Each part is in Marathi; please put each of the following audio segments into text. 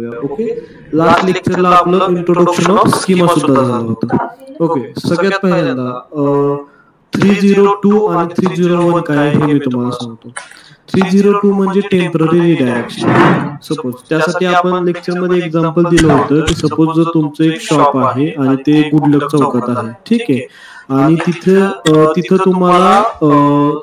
बघूया. ओके, लास्ट लेक्चरला आपलं इंट्रोडक्शन ऑफ स्कीमा सुद्धा झालं होतं. ओके, सगळ्यात पहिल्यांदा 302 आणि 301 काय हे मी तुम्हाला सांगतो. 302 म्हणजे टेम्पररी रिडायरेक्शन. सपोज त्यासाठी आपण लेक्चरमध्ये एक्झाम्पल दिलं होतं की सपोज जर तुमचं एक शॉप आहे आणि ते गुडलक चौकात आहे, ठीक आहे, आणि तिथं तुम्हाला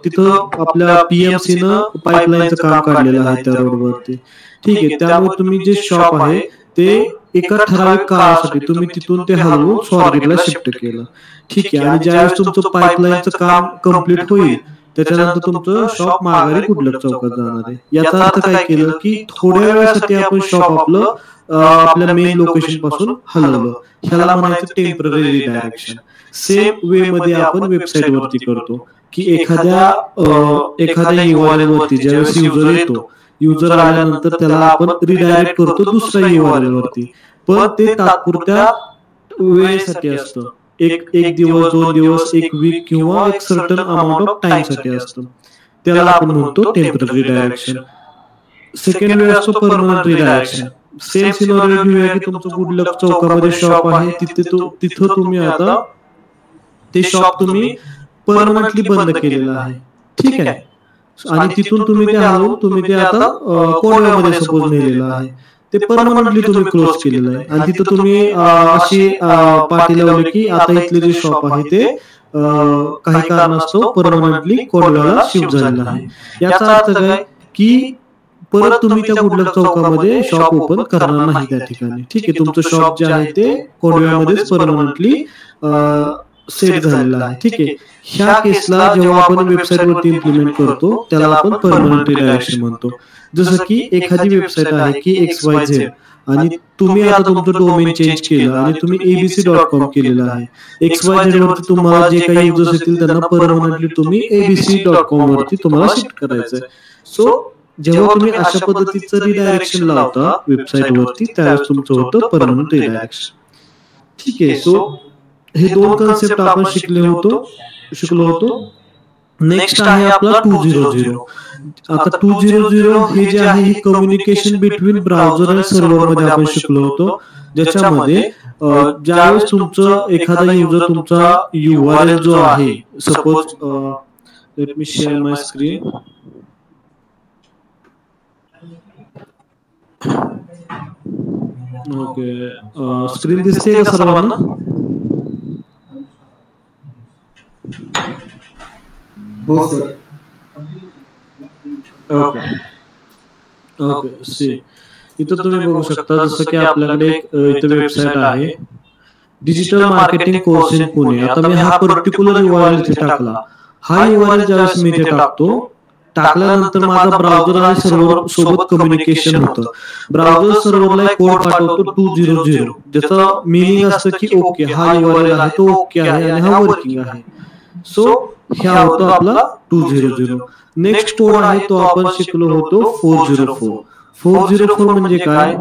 तिथं आपल्या PMC न पाईपलाईनचं काम काढलेलं आहे त्या रोडवरती, ठीक आहे. त्यामुळे तुम्ही जे शॉप आहे ते एका ठराविक काळासाठी तुम्ही तिथून ते हलवून स्वारगेटला शिफ्ट केलं, ठीक आहे. आणि ज्यावेळेस तुमचं पाईपलाईनचं काम कम्प्लीट होईल त्याच्यानंतर तुमचं शॉप माघारी गुडलक चौकात जाणार आहे. याचा अर्थ काय केलं की थोड्या वेळासाठी आपण शॉप आपलं आपल्या मेन लोकेशन पासून हलवलं. ह्याला म्हणायचं टेम्पररी रिडायरेक्शन. सेम वे मध्ये आपण वेबसाईट वरती करतो की एखाद्या URL वरती ज्यावेळेस युजर येतो, युजर आल्यानंतर त्याला आपण रिडायरेक्ट करतो दुसऱ्या URL वरती, पण ते तात्पुरत्या वेळेसाठी असतं. एक दिवस, 2 दिवस, 1 वीक किंवा एक सर्टन अमाऊंट ऑफ टाइम साठी असतं. त्याला आपण म्हणतो टेम्पररी रिडायरेक्शन. सेकंड वे असतो परमनंट रिडायरेक्शन. सेम सिनारिओ घेऊया की तुमचं गुडलक चौकामध्ये शॉप आहे, तिथं तुम्ही आता ते शॉप तुम्ही परमनंटली बंद केलेलं आहे, ठीक आहे. आणि तिथून तुम्ही ते हलवून तुम्ही ते आता कोंडव्यामध्ये सपोज नेलेलं आहे, ते परमनंटली तुम्ही क्लोज केलेलं आहे. आणि तिथं तुम्ही अशी पाटी लावली की आता इथले जे शॉप आहे ते काही कारणास्तव परमनंटली कोंडव्याला शिफ्ट झालेलं आहे. याचा अर्थ काय की परत तुम्ही त्या गुडलक चौकामध्ये शॉप ओपन करणार नाही त्या ठिकाणी, ठीक आहे. तुमचं शॉप जे आहे ते कोंडव्यामध्येच परमनंटली सेट झालेलं आहे, ठीक आहे. ह्या केसला जेव्हा आपण वेबसाईट वरती इम्प्लिमेंट करतो त्याला आपण परमनंट रिडायरेक्शन म्हणतो. जसं की एखादी वेबसाईट आहे की XYZ आणि तुम्ही आता तुमचं डोमेन चेंज केलं आणि तुम्ही abc.com केलेलं आहे. XYZ वरती तुम्हाला जे काही युजर्स येतील त्यांना परमनंटली तुम्ही abc.com वरती तुम्हाला शिफ्ट करायचंय. सो जेव्हा तुम्ही अशा पद्धतीचं रिडायरेक्शन लावता वेबसाईट वरती त्यावेळेस तुमचं होतं परमनंट रिडायरेक्शन, ठीक आहे. सो हे दोन कन्सेप्ट आपण शिकलो होतो. नेक्स्ट आहे आपला 200. आता 200 हे जे आहे हे कम्युनिकेशन बिटवीन ब्राउझर आणि सर्व्हर मध्ये आपण शिकलो होतो, ज्याच्यामध्ये ज्यावेळेस तुमचं एखादा युजर तुमचा URL जो आहे, सपोज लेट मी शेअर माय स्क्रीन. ओके, स्क्रीन दिसते का सर्वांना? हो सर. ओके, सी इथं तुम्ही बघू शकता जसं की आपल्याकडे इथं वेबसाईट आहे digital marketing course in Pune. आता मी हा पर्टिक्युलर URL इथे टाकला. हा URL ज्यावेळेस मी इथे टाकल्यानंतर माझा ब्राउझर आणि सर्व्हर सोबत कम्युनिकेशन होतं. ब्राउझर सर्व्हरला कोड पाठवतो 200, ज्याचं मीनिंग असतं की ओके हा URL आहे तो ओके आहे आणि हा वर्किंग आहे. सो ह्या होतो आपला 200. नेक्स्ट कोड आहे तो आपण शिकलो होतो 404. 404 म्हणजे काय,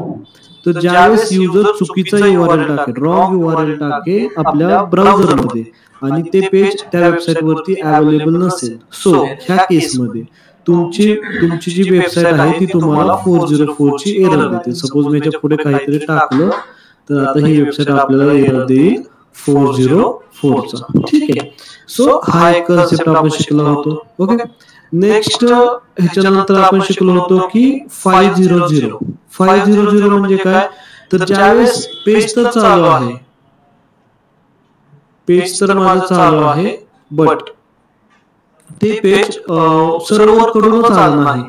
तर ज्यावेळेस युजर चुकीचा URL टाकेल, रॉंग URL टाकेल आपल्या ब्राउझर मध्ये आणि ते पेज त्या वेबसाईट वरती अवेलेबल नसेल, सो ह्या केसमध्ये तुमची जी वेबसाईट आहे ती तुम्हाला 404 ची एरर देते. सपोज मी याच्या पुढे काहीतरी टाकलं तर आता ही वेबसाईट आपल्याला एरर देईल 404 चा, ठीक आहे. सो हा एक कन्सेप्ट आपण शिकलो होतो. ओके, नेक्स्ट ह्याच्यानंतर आपण शिकलो होतो की 500. 500 म्हणजे काय, तर ज्यावेळेस पेज तर चालू आहे, पेज तर माझं चालू आहे, बट ते पेज सर्व्हर कडूनच आलं नाही,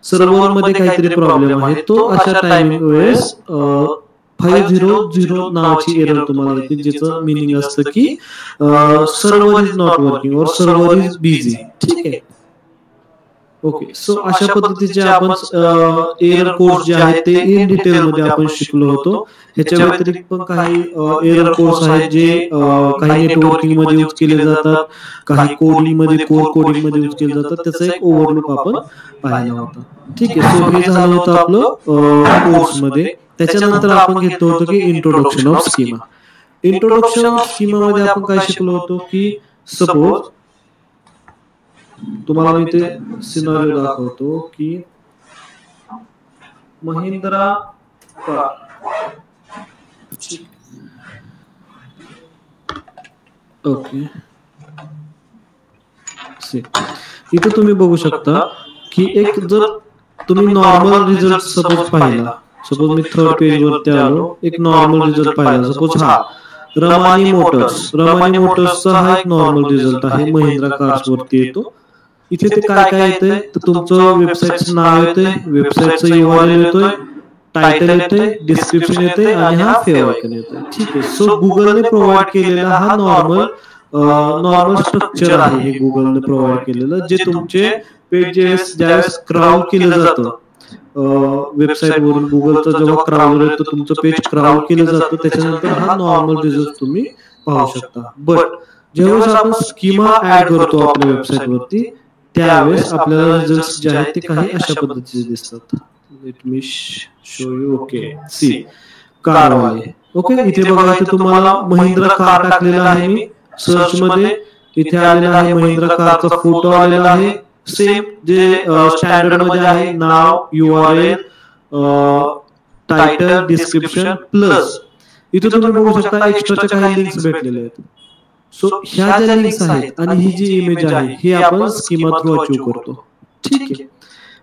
सर्व्हर मध्ये काहीतरी प्रॉब्लेम आहे, तो अशा टायमिंग वेळेस 500 नावाची एरर तुम्हाला येते, ज्याचं मीनिंग असतं की सर्व्हर इज नॉट वर्किंग और सर्व्हर इज बिझी, ठीक आहे. ओके, सो अशा पद्धतीचे आपण एरर कोड्स जे आहेत ते इन डिटेल मध्ये आपण शिकलो होतो. ह्याच्या व्यतिरिक्त पण काही एरर कोड्स आहेत जे काही नेटवर्किंग मध्ये यूज केले जातात, काही कोडिंग मध्ये कोडिंग मध्ये यूज केले जातात. त्याचा एक ओव्हरलुक आपण पाहिला होता, ठीक आहे. सो हे झालं होतं आपलं कोर्स मध्ये. त्याच्यानंतर आपण घेतलं होतं की introduction of schema. Introduction of schema मध्ये आपण काय शिकलो होतो की सपोज तुम्हाला मी ते सिनारिओ दाखवतो की महिंद्रा ओके, इथे तुम्ही बघू शकता की एक जर तुम्ही नॉर्मल रिझल्ट सपोज पाहिला, सपोज मी थर्ड पेज वरती आलो, एक नॉर्मल रिझल्ट पाहिला, सपोज हा रमानी मोटर्सचा हा एक नॉर्मल रिझल्ट आहे, महिंद्रा कार्स वरती येतो. इथे ते काय काय येतंय, तर तुमचं वेबसाईटचं नाव येतंय, वेबसाईटचं URL येतोय, टायटल येतंय, डिस्क्रिप्शन येतंय आणि हा फेव आयकॉन येतोय. ठीक आहे. सो गुगलने प्रोव्हाइड केलेला हा नॉर्मल स्ट्रक्चर आहे, हे गुगलने प्रोव्हाइड केलेलं, जे तुमचे पेजेस ज्यावेळेस क्राउल केलं जातं वेबसाईट वरून, गुगलचं जेव्हा क्राउलर येतं तुमचं पेज क्राउल केलं जातं, त्याच्यानंतर हा नॉर्मल रिझल्ट तुम्ही पाहू शकता. बट जेव्हा आपण स्कीमा ऍड करतो आपल्या वेबसाईट वरती, त्यावेळेस आपल्याला रिझल्ट जे आहेत ते काही अशा पद्धतीचे दिसतात. Let me show you. Okay, see CarWale. Okay, इथे बघा, इथे तुम्हाला महिंद्रा कार टाकलेला आहे मी सर्च मध्ये, इथे आलेला आहे महिंद्रा कारचा फोटो आलेला आहे, सेम जे स्टँडर्ड मध्ये आहे, नाव, URL, टायटल, डिस्क्रिप्शन प्लस इथे तुम्ही बघू शकता एक्स्ट्राच्या काही लिंक्स भेटलेले आहेत. सो ह्या ज्या लिंक्स आहेत आणि ही जी इमेज आहे हे आपण स्कीमा थ्रू अचीव करतो. ठीक आहे.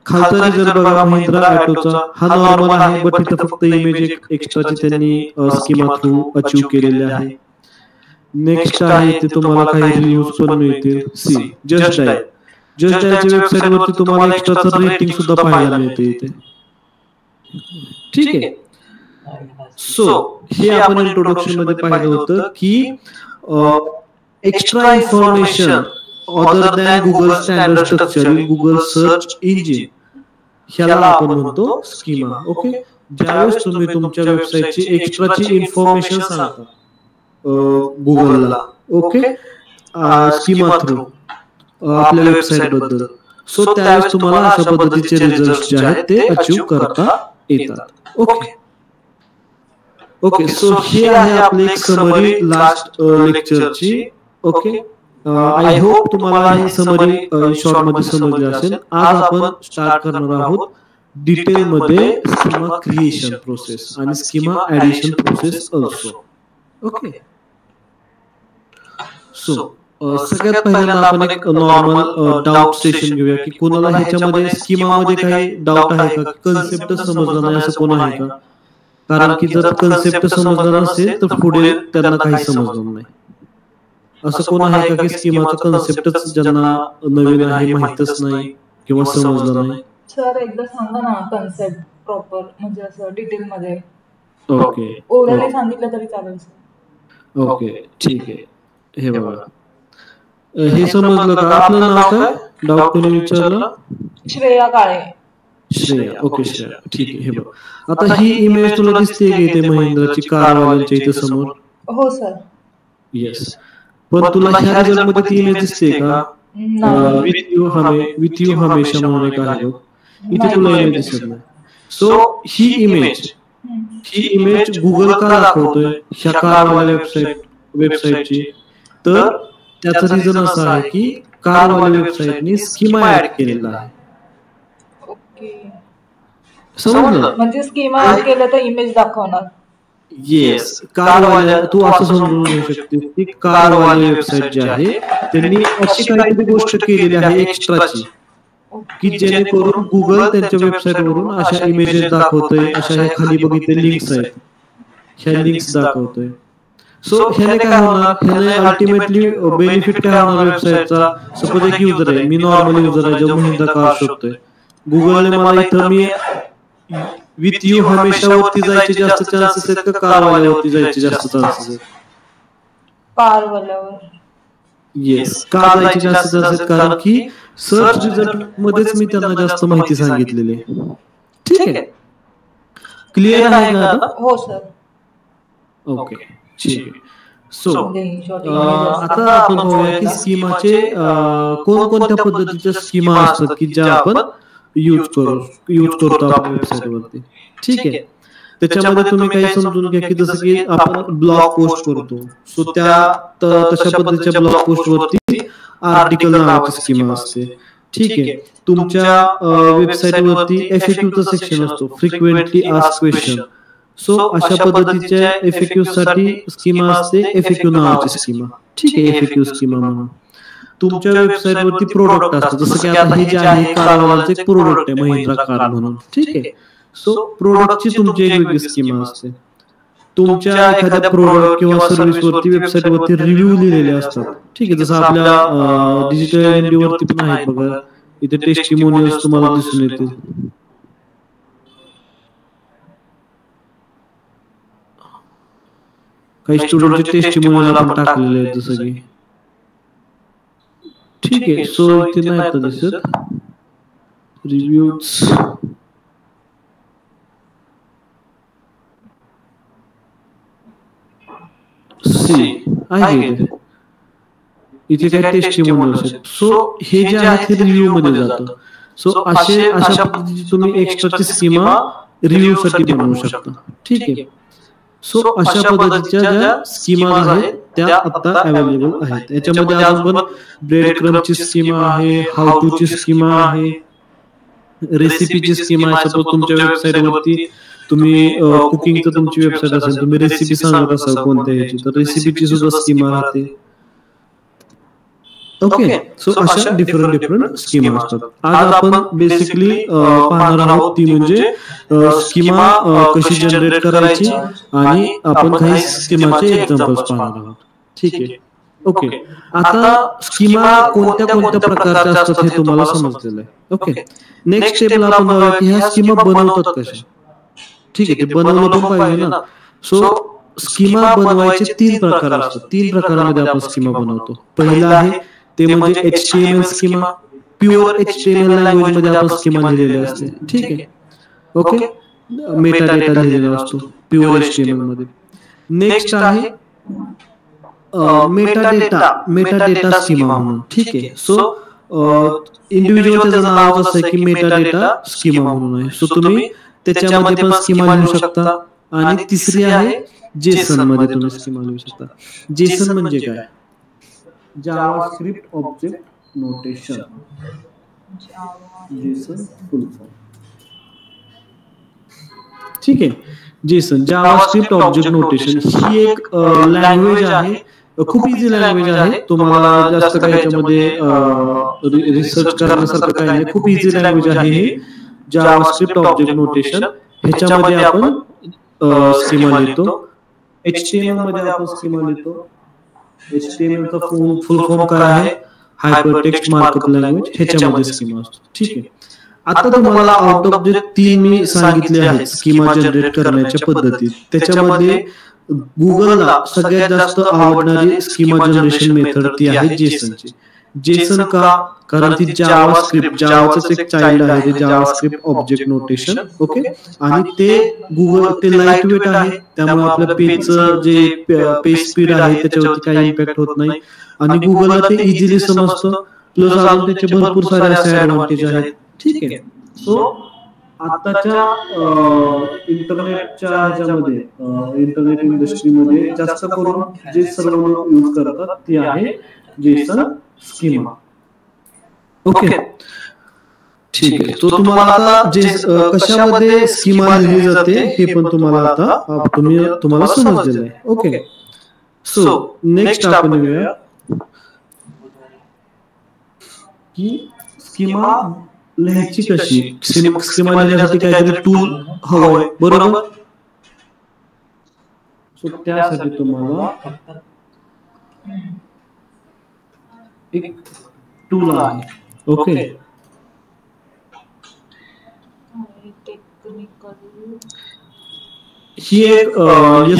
खालचा रिझल्ट बघा महिंद्रा ऑटोचा, हा नॉर्मल आहे, बट इथं फक्त इमेज एक्स्ट्राची त्यांनी स्कीमा थ्रू अचीव केलेले आहे. नेक्स्ट आहे इथे तुम्हाला काही रिव्ह्यूज पण मिळतील. सी जस्ट डायलच्या वेबसाईट वरती तुम्हाला एक्स्ट्राचं रेटिंग सुद्धा पाहायला मिळते इथे. ठीक आहे. सो हे आपण इंट्रोडक्शन मध्ये पाहिलं होतं की extra information other than Google standard structure in Google search engine, ह्याला आपण म्हणतो स्कीमा. ओके, ज्यावेळेस तुम्ही तुमच्या वेबसाईटची एक्स्ट्राची इन्फॉर्मेशन सांगता गुगलला, ओके, स्कीमा थ्रू आपल्या वेबसाईट बद्दल, सो त्यावेळेस तुम्हाला अशा पद्धतीचे रिझल्ट जे आहेत ते अचीव करता येतात. ओके ओके, सो हे आहे आपली एक समरी लास्ट लेक्चरची. ओके, आय होप तुम्हाला ही समरी शॉर्ट मध्ये समजली असेल. आज आपण स्टार्ट करणार आहोत डिटेल मध्ये स्कीमा क्रिएशन प्रोसेस आणि schema addition process also. Okay, so सगळ्यात पहिल्यांदा आपण एक नॉर्मल डाऊट सेशन घेऊया की कोणाला ह्याच्यामध्ये स्कीमा मध्ये काही डाऊट आहे का, कन्सेप्ट समजला नाही असं कोण आहे का? कारण की जर कन्सेप्ट समजला नसेल तर पुढे त्यांना काही समजणार नाही. असं कोण आहे का की स्कीमाचा कन्सेप्टच ज्यांना नवीन आहे, माहितच नाही किंवा समजलं नाही? सर एकदा सांगा ना कन्सेप्ट प्रॉपर, म्हणजे असं डिटेल मध्ये. ओके, ओरली सांगितलं तरी चालेल सर. ओके ठीक आहे. हे बघा, हे समजलं का? आपलं नाव काय? डाऊट कोणी विचारलं? श्रेया काळे. श्रेया. ओके श्रेया, ठीक आहे. हे बघ, आता ही इमेज तुला दिसते की इथे महिंद्राची कारवाल्यांच्या इथे समोर? हो सर. येस, पण तुला ह्या रिझल्ट मध्ये ती इमेज दिसते का? विथ यू हमेशा म्हणून एक आहे बघ, इथे तुला इमेज दिसत नाही. सो ही इमेज गुगल का दाखवतोय ह्या कारवाल्या वेबसाईटची? तर त्याचं रिझन असं आहे की कारवाल्या वेबसाईटनी स्कीमा ऍड केलेला आहे. समजलं? म्हणजे स्कीमा ऍड केलं तर इमेज दाखवणार. येस, कारवाल्या, तू असं समजून घेऊ शकते की कारवाल्या वेबसाईट जी आहे त्यांनी अशी काहीतरी गोष्ट केलेली आहे एक्स्ट्राची की जेणेकरून गुगल त्यांच्या वेबसाईट वरून अशा इमेजेस दाखवतोय, अशा ह्या खाली बघितले लिंक्स आहेत, ह्या लिंक्स दाखवतोय. सो ह्याने काय होणार, ह्याने अल्टिमेटली बेनिफिट काय होणार वेबसाईटचा? सपोज एक युजर आहे, मी नॉर्मल युजर आहे जो महिंद्रा कार शोधतोय, गुगलने मला इथं मी विथ यू हमेशा वरती जायचे जास्त चान्सेस आहेत का कारवाल्यावरती जायचे जास्त चान्सेस आहेत? कारवाल्यावर. येस, का जायचे जास्त चान्सेस? कारण की सर्च रिझल्ट मध्येच मी त्यांना जास्त माहिती सांगितलेली आहे. ठीक आहे, क्लिअर आहे का आता? हो सर. ओके ठीक आहे. सो आता आपण पाहूया की स्कीमाचे कोणकोणत्या पद्धतीच्या स्कीमा असतात की ज्या आपण यूज करतो आपल्या वेबसाईट वरती. ठीक आहे, त्याच्यामध्ये तुम्ही काही समजून घ्या की जसं की आपण ब्लॉग पोस्ट करतो, सो त्या तशा पद्धतीच्या ब्लॉग पोस्ट वरती आर्टिकल नावाची स्कीमा असते. ठीक आहे, तुमच्या वेबसाईट वरती FAQ चा सेक्शन असतो, फ्रिक्वेंटली आस्क्ड क्वेश्चन, सो अशा पद्धतीच्या FAQ साठी स्कीमा असते, FAQ नावाची स्कीमा. ठीक आहे, FAQ स्कीमा म्हणून तुमच्या वेबसाईट वरती प्रोडक्ट असतं. जसं की आता हे जे आहे कारवालाचं एक प्रोडक्ट आहे, महिंद्रा कार म्हणून. ठीक आहे. सो प्रोडक्टची तुमची एक वेगळी स्कीमा असते. तुमच्या एखाद्या प्रोडक्ट किंवा सर्व्हिस वरती वेबसाईट वरती रिव्ह्यू लिहिलेले असतात. ठीक आहे, जसं आपल्या डिजिटल एनडी वरती पण आहे बघा, इथे टेस्टिमोनियल्स तुम्हाला दिसून येतील. काही स्टुडंटचे टेस्टिमोनियल आपण टाकलेले आहेत जसं की. ठीक आहे, सो इथे नाही आता दिसत रिव्ह्यूज. सी आहे इथे काही टेस्टिमोनियल्स आहेत. सो हे जे आहे ते रिव्ह्यू मध्ये जातं. सो अशा पद्धतीची तुम्ही एक्स्ट्राची स्कीमा रिव्ह्यू साठी बनवू शकता. ठीक आहे. सो अशा पद्धतीच्या ज्या स्कीमा आहेत त्या आता अवेलेबल आहेत. याच्यामध्ये अजून पण ब्रेड क्रम्बची स्कीमा आहे, हाऊ टू ची स्कीमा आहे, रेसिपीची स्कीमा आहे. सपोज तुमच्या वेबसाईट वरती तुम्ही कुकिंगचं तुमची वेबसाईट असेल, तुम्ही रेसिपी सांगत असाल कोणत्या ह्याची, तर रेसिपीची सुद्धा स्कीमा राहते. ओके, सो अशा डिफरंट स्कीमा असतात. आज आपण बेसिकली पाहणार आहोत ती म्हणजे स्कीमा कशी जनरेट करायची आणि आपण काही स्कीमाचे एक्झाम्पल्स पाहणार आहोत. ठीक आहे. ओके, आता स्कीमा कोणत्या प्रकारच्या असतात हे तुम्हाला समजलेलं आहे. ओके, नेक्स्ट स्टेपला आपण बघूया की ह्या स्कीमा बनवतात कशा. ठीक आहे, ते बनवलं पण पाहिजे ना. सो स्कीमा बनवायचे 3 प्रकार असतात. 3 प्रकारामध्ये आपण स्कीमा बनवतो. पहिला आहे ते म्हणजे HTML schema. Pure HTML language मध्ये आपण स्कीमा लिहिलेली असते. ठीक आहे. ओके, मेटा डेटा लिहिलेला असतो प्युअर HTML मध्ये. नेक्स्ट आहे मेटा डेटा स्कीमा म्हणून. ठीक आहे. सो इंडिव्हिज्युअल त्याचं नाव असं आहे की मेटा डेटा स्कीमा म्हणून आहे. सो तुम्ही त्याच्यामध्ये पण स्कीमा लिहू शकता. आणि तिसरी आहे जेसन मध्ये तुम्ही स्कीमा लिहू शकता. जेसन म्हणजे काय? JavaScript object notation. जेसन फुल फॉर्म. ठीक आहे. जेसन जावास्क्रिप्ट ऑब्जेक्ट नोटेशन ही एक लँग्वेज आहे, खूप इझी लँग्वेज आहे. तुम्हाला जास्त काही याच्यामध्ये रिसर्च करण्यासारखं काही नाही. खूप इझी लँग्वेज आहे हे जावास्क्रिप्ट ऑब्जेक्ट नोटेशन. ह्याच्यामध्ये आपण स्कीमा लिहितो. HTML मध्ये आपण स्कीमा लिहितो. HTML चा फुल फॉर्म काय आहे? Hypertext markup language. ह्याच्यामध्ये स्कीमा असतो. ठीक आहे. आता तुम्हाला आउट ऑफ जे 3 मी सांगितले आहेत स्कीमा जनरेट करण्याच्या पद्धती, त्याच्यामध्ये गुगलला सगळ्यात जास्त आवडणारी स्कीमा जनरेशन मेथड ती आहे जेसनची. जेसन का? कारण ती जावाचं एक चाइल्ड आहे, ते जावास्क्रिप्ट ऑब्जेक्ट नोटेशन. ओके, आणि ते लाईट वेट आहे, त्यामुळे आपल्या पेजचं जे पेज स्पीड आहे त्याच्यावरती काही इम्पॅक्ट होत नाही. आणि गुगलला ते इझिली समजतं. प्लस अजून त्याचे भरपूर सारे असे ऍडव्हान्टेज आहेत. ठीक आहे. सो आताच्या इंटरनेटच्या ह्याच्यामध्ये इंटरनेट इंडस्ट्रीमध्ये जास्त करून जे सर्व लोक यूज करतात ती आहे जेसन स्कीमा. ओके, ठीक आहे. तो तुम्हाला आता जे कशामध्ये स्कीमा लिहिली जाते हे पण तुम्हाला आता तुम्हाला समजलेलं आहे. ओके, सो नेक्स्ट आपण येऊया की स्कीमा लिहायची कशी. स्कीमा लिहिण्यासाठी काहीतरी टूल हवंय, बरोबर. सो त्यासाठी तुम्हाला एक टूल आहे. ओके, ही एक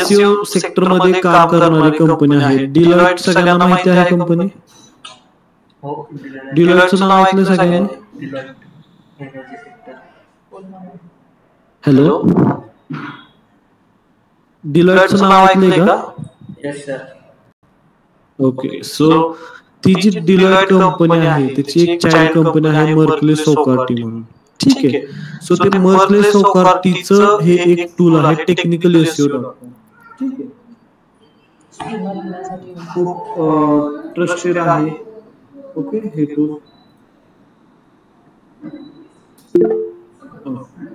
SEO सेक्टर मध्ये काम करणारी कंपनी आहे. डिलॉइट सगळ्यांना माहिती आहे कंपनी. डिलॉइटचं नाव ऐकलं सगळ्यांनी? हॅलो, डिलॉइटचं नाव ऐकलंय का? Yes, sir. ओके, सो ती जी डिलॉइट कंपनी आहे त्याची एक चाइल्ड कंपनी आहे मर्कले सोकार्टी म्हणून. ठीक आहे. सो ते मर्कले सोकार्टीचं हे एक टूल आहे टेक्निकल SEO. ठीक आहे. खूप ट्रस्टेड आहे. ओके, हे टूल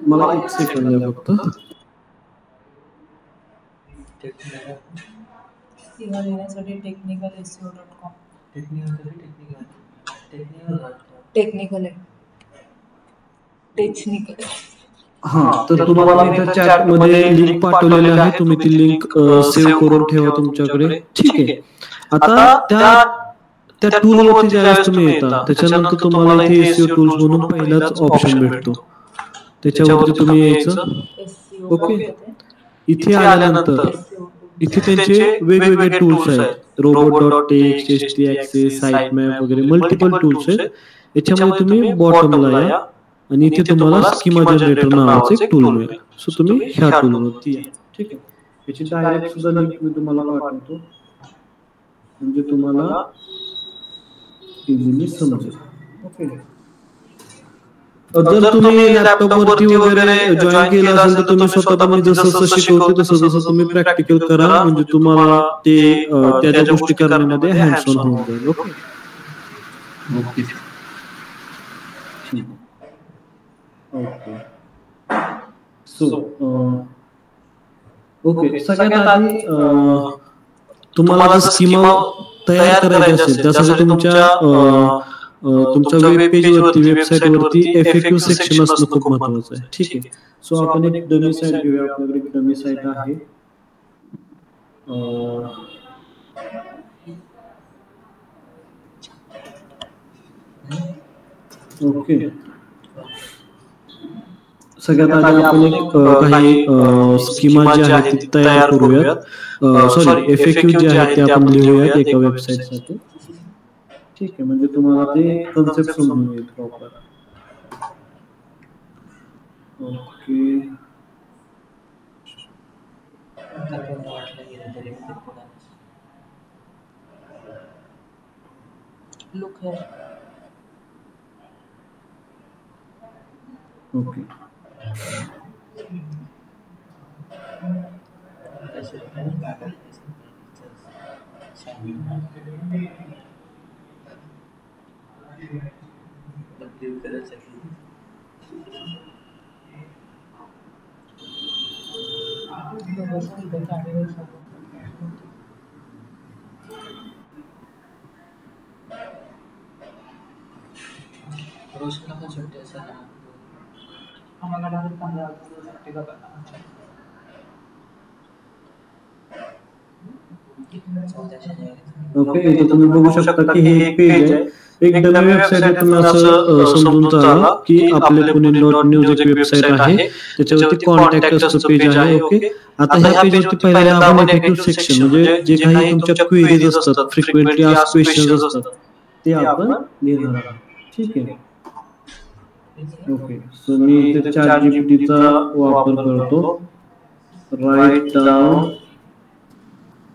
मला एक सेकंड द्या फक्त. स्कीमा देण्यासाठी technicalseo.com. टेक्निकल आहे. टेक्निकल. हा, तर तुम्हाला मी इथं चॅटमध्ये लिंक पाठवलेली आहे. तुम्ही ती लिंक सेव्ह करून ठेवा तुमच्याकडे. ठीक आहे. आता त्या त्या टूलवरती ज्यावेळेस तुम्ही येता त्याच्यानंतर तुम्हाला इथे एसईओ टूल्स म्हणून पहिलाच ऑप्शन भेटतो. त्याच्यावरती तुम्ही यायचं. SEO okay. येते. इथे आल्यानंतर SEO इथे त्यांचे वेगवेगळे टूल्स आहेत. robot.txt, htAccess, sitemap वगैरे मल्टिपल टूल्स आहेत. याच्यामध्ये तुम्ही बॉटमला या आणि इथे तुम्हाला स्कीमा जनरेटर नावाचं एक टूल मिळेल. सो तुम्ही ह्या टूलवरती या. ठीक आहे. याची डायरेक्ट सुद्धा लिंक मी तुम्हाला पाठवतो म्हणजे तुम्हाला इझिली समजेल. ओके. जर तुम्ही लॅपटॉप वरती वगैरे जॉईन केलं असेल तर तुम्ही स्वतः मी जसं जसं शिकवते तसं जसं तुम्ही प्रॅक्टिकल करा म्हणजे तुम्हाला ते त्या ज्या गोष्टी करण्यामध्ये हँड्स ऑन होऊन जाईल. Okay. Okay. Okay. So okay. सगळ्यात आधी तुम्हाला जर स्कीमा तयार करायची असेल त्यासाठी तुमच्या वेब पेजवरती वेबसाईटवरती FAQ सेक्शन असणं खूप महत्वाचं आहे. ठीक आहे. सो आपण एक डमी साईट घेऊया. आपल्याकडे एक डमी साईट आहे. ओके. सगळ्यात आधी आपण एक काही स्कीमा जे आहेत ते तयार करूयात. सॉरी FAQ जे आहेत ते आपण लिहूयात एका वेबसाईटसाठी. ठीक आहे. म्हणजे तुम्हाला ते कन्सेप्ट समजून येईल proper. Okay. look here. Okay. आम्हाला डायरेक्ट 15 सुट्टी करतात. ओके. इथे तुम्ही बघू शकता की हे एक पेज आहे. एक डमी वेबसाईट आहे. तुम्ही असं समजून चाला की आपले पुणे.न्यूज एक वेबसाईट आहे. त्याच्यावरती कॉन्टॅक्ट असतं पेज आहे. ओके. आता ह्या पेजवरती पहिल्यांदा आपण FAQ सेक्शन म्हणजे जे काही तुमच्या क्वेरीज असतात, फ्रिक्वेंटली आस्क्ड क्वेश्चन्स असतात ते आपण लिहिणार आहोत. ठीक आहे. ओके. सो मी इथे ChatGPTचा वापर करतो. Write down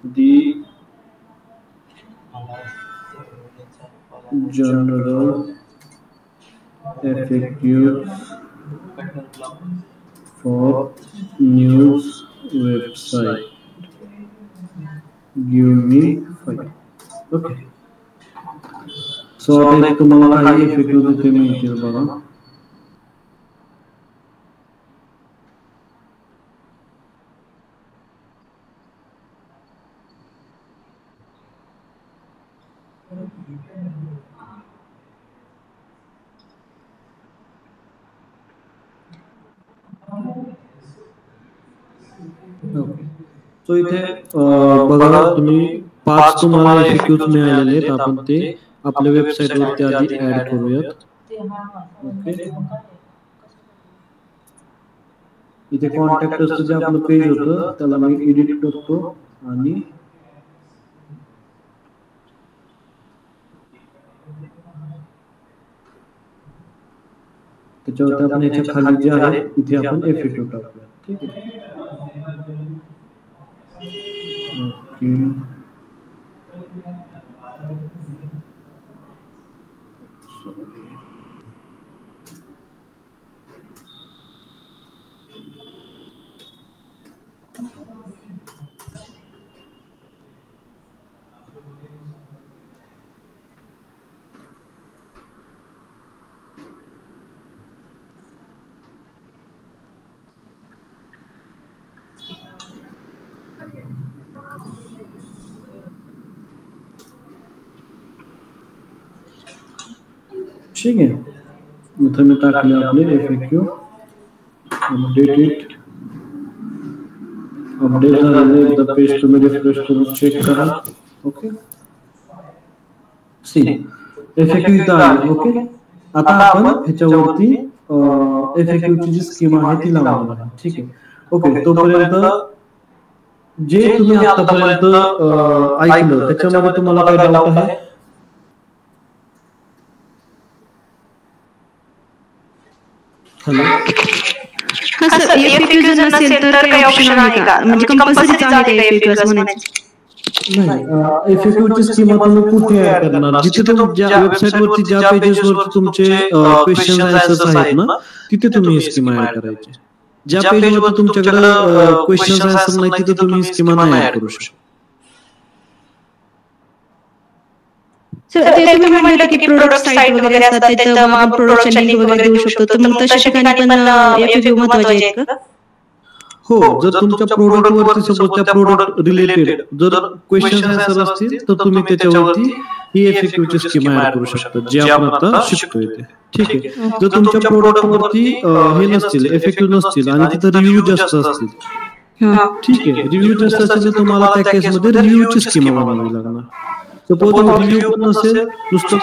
the general FAQs for news website. Give me 5. Okay. So आता एक तुम्हाला काही FAQs इथे मिळतील बघा. ओके. सो इथे बघा तुम्ही 5 तुम्हाला FAQs मिळालेले आहेत. आपण ते आपल्या वेबसाईटवरती आधी ऍड करूयात. ओके. इथे कॉन्टॅक्ट असतं जे आपलं पेज होतं त्याला मी एडिट करतो आणि त्याच्यावरती आपण याच्या खाली जे आहे तिथे आपण FAQ टाकूया. ठीक आहे. ओके. ठीक आहे, इथं मी टाकले आपले FAQ, अपडेट इट, अपडेट झालेले एकदा पेज तुम्ही रिफ्रेश करून चेक करा. ओके, सी FAQ इथं आले. ओके, आता आपण ह्याच्यावरती FAQ ची जी स्कीम आहे ती लावणार आहे. ठीक आहे, ओके. तोपर्यंत जे तुम्ही आतापर्यंत ऐकलं त्याच्यामध्ये तुम्हाला काय डाऊट आहे? हॅलो, हा सर, FAQ जर नसेल तर काही ऑप्शन आहे का, म्हणजे कंपल्सरीच आहे का FAQ असं म्हणायचं? नाही, FAQ ची स्कीम तुम्ही कुठे ऍड करणार? जिथे तुमच्या वेबसाईट वरती ज्या पेजेस वरती तुमचे क्वेश्चन आन्सर्स आहेत ना, तिथे तुम्ही ही स्कीम ऍड करायची. ज्या पेज वर तुमच्याकडे क्वेश्चन आन्सर नाही तिथे तुम्ही ही स्कीम नाही ऍड करू शकता. सर, ते तुम्ही म्हटलं की प्रोडक्ट साइट वगैरे असतात, तिथं मग प्रोडक्टच्या लिंक वगैरे देऊ शकतो, तर मग तशा ठिकाणी पण FAQ महत्त्वाचे आहेत का? हो, जर तुमच्या प्रोडक्ट वरती सपोज त्या प्रोडक्ट रिलेटेड जर क्वेश्चन आन्सर असतील तर तुम्ही त्याच्यावरती ही FAQ ची स्कीम ऍड करू शकता, जे आपण आता शिकतोय ते. ठीक आहे, जर तुमच्या प्रोडक्ट वरती हे नसतील, FAQ नसतील आणि तिथे रिव्ह्यू जास्त असतील, ठीक आहे, रिव्ह्यू जास्त असतील तर तुम्हाला त्या केस मध्ये रिव्ह्यूची स्कीम बनवावी लागणार. सपोज रिव्ह्यू पण नसेल, नुसतं